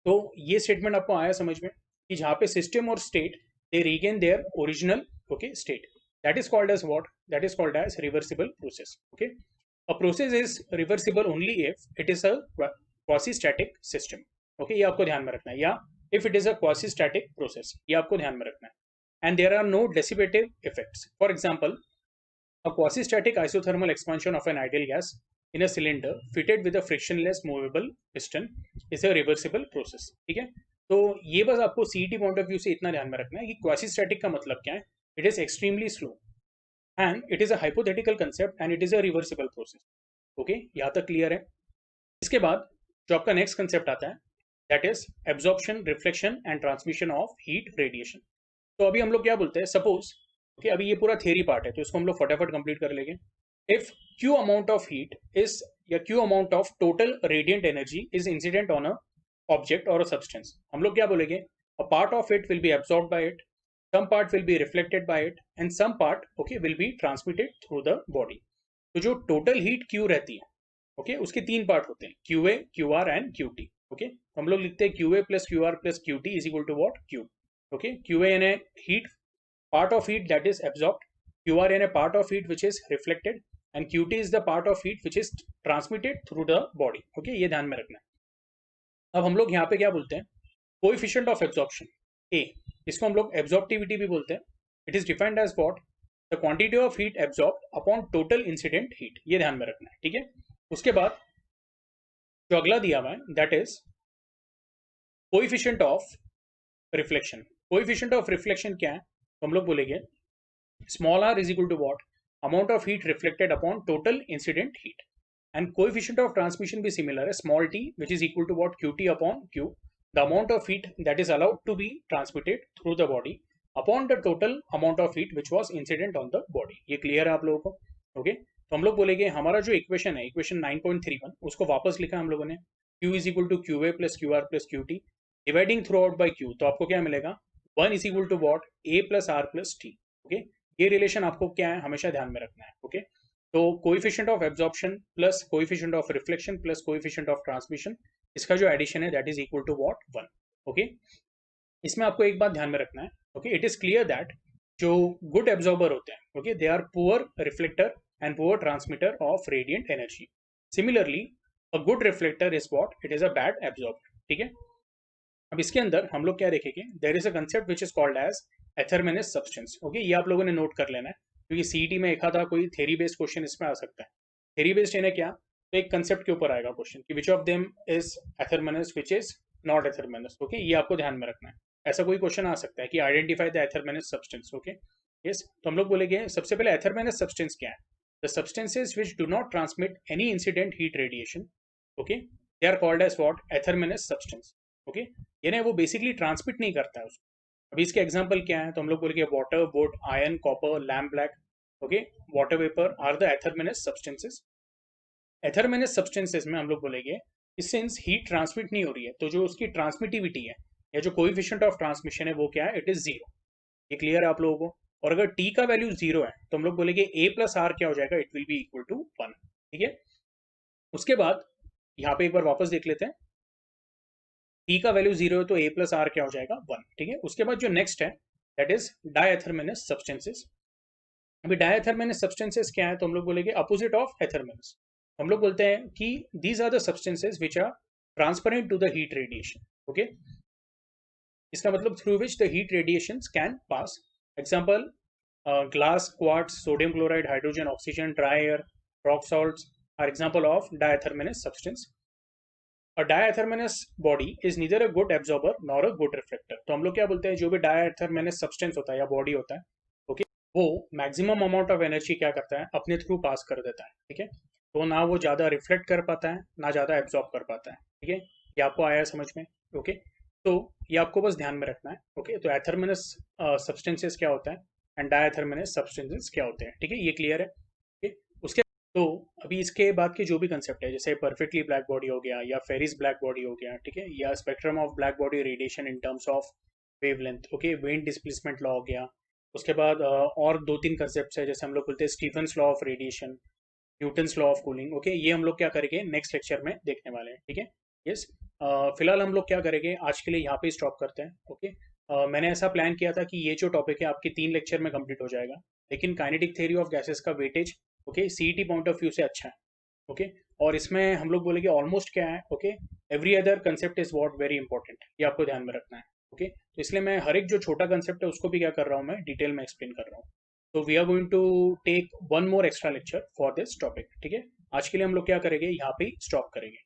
तो ये स्टेटमेंट आपको आया समझ में कि जहाँ पे सिस्टम और state they regain their original, okay, state, that is called as what? That is called as reversible process, okay। A process is reversible only if it is a quasi-static system, okay, ये आपको ध्यान में रखना है, या if it is a quasi-static process, ये आपको ध्यान में रखना है, and there are no dissipative effects. For example, a quasi-static isothermal expansion of an ideal gas in a cylinder fitted with a frictionless movable piston is a reversible process, ठीक है। तो ये बस आपको सीईटी पॉइंट ऑफ व्यू से इतना ध्यान में रखना है कि क्वासी स्टैटिक का मतलब क्या है, it is extremely slow and it is a hypothetical concept and it is a reversible process, okay, यहाँ तक क्लियर है। इसके बाद जो आपका नेक्स्ट कंसेप्ट आता है that is absorption, reflection and transmission of heat radiation. तो अभी हम लोग क्या बोलते हैं, सपोज, ओके, अभी ये पूरा थियरी पार्ट है तो इसको हम लोग फटाफट कंप्लीट कर लेंगे। If Q amount of heat is, या Q amount of total radiant energy is incident on a object और अ सब्सटेंस, हम लोग क्या बोलेंगे, a part of it will be absorbed by it, some part will be reflected by it and some part, okay, will be transmitted through the body। तो जो टोटल हीट Q रहती है, ओके, उसके तीन पार्ट होते हैं, QA, QR and QT, okay. तो हम लोग लिखते हैं QA plus QR plus QT is equal to what, Q, okay. QA यानी heat, part of heat that is absorbed, QR यानी part of heat which is reflected and QT is the part of heat which is transmitted through the body, okay, ये ध्यान में रखना है। अब हम लोग यहाँ पे क्या बोलते हैं, कोएफिशिएंट ऑफ एब्जॉर्प्शन A, इसको हम लोग एब्जॉर्प्टिविटी भी बोलते हैं। It is defined as what, the quantity of heat absorbed upon total incident heat, ये ध्यान में रखना है, ठीक है। उसके बाद जो अगला दिया हुआ है that is coefficient of reflection. Coefficient of reflection क्या है, तो हम लोग बोलेंगे small r is equal to what, amount of heat reflected upon total incident heat, and coefficient of transmission भी सिमिलर है, small t which is equal to what, QT upon Q, the amount of heat that is allowed to be transmitted through the body upon the total amount of heat which was incident on the body। ये क्लियर है आप लोगों को, ओके। तो हम लोग बोलेंगे हमारा जो इक्वेशन है, इक्वेशन 9.31, उसको वापस लिखा हम लोगों ने, Q is equal to QA plus QR plus QT dividing through out by Q, तो आपको क्या मिलेगा, 1 is equal to what, A plus R plus T, okay. ये रिलेशन आपको क्या है, हमेशा ध्यान में रखना है, ओके। तो coefficient of absorption plus coefficient of reflection plus coefficient of transmission, इसका जो एडिशन है that is equal to what, 1, okay. इसमें आपको एक बात ध्यान में रखना है, okay, it is clear that जो गुड एब्जॉर्बर होते हैं, okay, they are poor reflector and poor transmitter of radiant energy. Similarly a good reflector is what, it is a bad absorber, ठीक है। अब इसके अंदर हम लोग क्या देखेंगे, there is a concept which is called as athermanous substance, okay, ये आप लोगों ने नोट कर लेना है क्योंकि सीईटी में एक आधा कोई थ्योरी बेस्ड क्वेश्चन इसमें आ सकता है। थ्योरी बेस्ड यानी क्या, तो एक कंसेप्ट के ऊपर आएगा क्वेश्चन कि which of them is athermanous which is not athermanous, okay, ये आपको ध्यान में रखना है। ऐसा कोई क्वेश्चन आ सकता है कि identify the athermanous substance, okay, yes. तो हम लोग बोलेंगे सबसे पहले एथरमेनस सब्सटेंस क्या है, the substances which do not transmit any incident heat radiation, okay, they are called as what, athermanous substance, okay. यानी वो बेसिकली ट्रांसमिट नहीं करता है उसको। अभी इसके एग्जांपल क्या है, तो हम लोग बोलेंगे water, wood, iron, copper, lamp black, okay, water vapour are the athermanous substances. Athermanous substances में हम लोग बोलेंगे कि सिंस हीट ट्रांसमिट नहीं हो रही है तो जो उसकी ट्रांसमिटिविटी है या जो कोएफिशिएंट ऑफ ट्रांसमिशन है वो क्या है, इट इज 0, ये क्लियर है आप लोगों को। और अगर टी का वैल्यू 0 है तो हम लोग बोलेंगे A प्लस आर क्या हो जाएगा, it will be equal to 1, ठीक है। उसके बाद यहाँ पे एक बार वापस देख लेते हैं, टी का वैल्यू 0 है तो A प्लस आर क्या हो जाएगा, 1, ठीक है। उसके बाद जो नेक्स्ट है दैट इज डायथरमेनस सब्सटेंसेस। अभी डायथरमेनस सब्सटेंसेस क्या है, तो हम लोग बोलेंगे अपोजिट ऑफ एथरमेनस। हम लोग बोलते हैं कि these are the substances which are transparent to the heat radiation, okay. इसका मतलब through which the heat radiations can pass. Example glass, quartz, sodium chloride, hydrogen, oxygen, dry air, rock salts are example of diathermanous substance. A diathermanous body is neither a good absorber nor a good reflector। तो हम लोग क्या बोलते हैं, जो भी diathermanous substance होता है या बॉडी होता है, ओके, वो मैक्सिमम अमाउंट ऑफ एनर्जी क्या करता है, अपने थ्रू पास कर देता है, ठीक है। तो ना वो ज़्यादा रिफ्लेक्ट कर पाता है ना ज़्यादा एब्जॉर्ब कर पाता है, ठीक है। ये आपको आया समझ में, ओके। तो ये आपको बस ध्यान में रखना है, ओके। तो एथरमेनस सब्सटेंसेस क्या होता है, एंड डायथर्मिनस सब्सटेंसेस क्या होते हैं, ठीक है, ये क्लियर है, ठीक है। उसके तो अभी इसके बाद के जो भी कंसेप्ट है, जैसे परफेक्टली ब्लैक बॉडी हो गया या फेरिस ब्लैक बॉडी हो गया, ठीक है, या spectrum of black body radiation in terms of wavelength, okay, when displacement law हो गया। उसके बाद और दो तीन कंसेप्ट है, जैसे हम लोग बोलते हैं Stefan's law of radiation, Newton's law of cooling, okay, ये हम लोग क्या करेंगे नेक्स्ट लेक्चर में देखने वाले हैं, ठीक है। यस, फिलहाल हम लोग क्या करेंगे, आज के लिए यहाँ पे स्टॉप करते हैं, ओके। मैंने ऐसा प्लान किया था कि ये जो टॉपिक है आपके 3 लेक्चर में कंप्लीट हो जाएगा, लेकिन काइनेटिक थ्योरी ऑफ गैसेस का weightage, okay, CET point of view से अच्छा है, ओके। और इसमें हम लोग बोलेंगे ऑलमोस्ट क्या है, okay, every other concept is what very important, ये आपको ध्यान में रखना है, ओके। तो इसलिए मैं हर एक जो छोटा कंसेप्ट है उसको भी क्या कर रहा हूँ, मैं डिटेल में एक्सप्लेन कर रहा हूँ। तो we are going to take one more extra lecture for this topic, ठीक है। आज के लिए हम लोग क्या करेंगे, यहाँ पे स्टॉप करेंगे।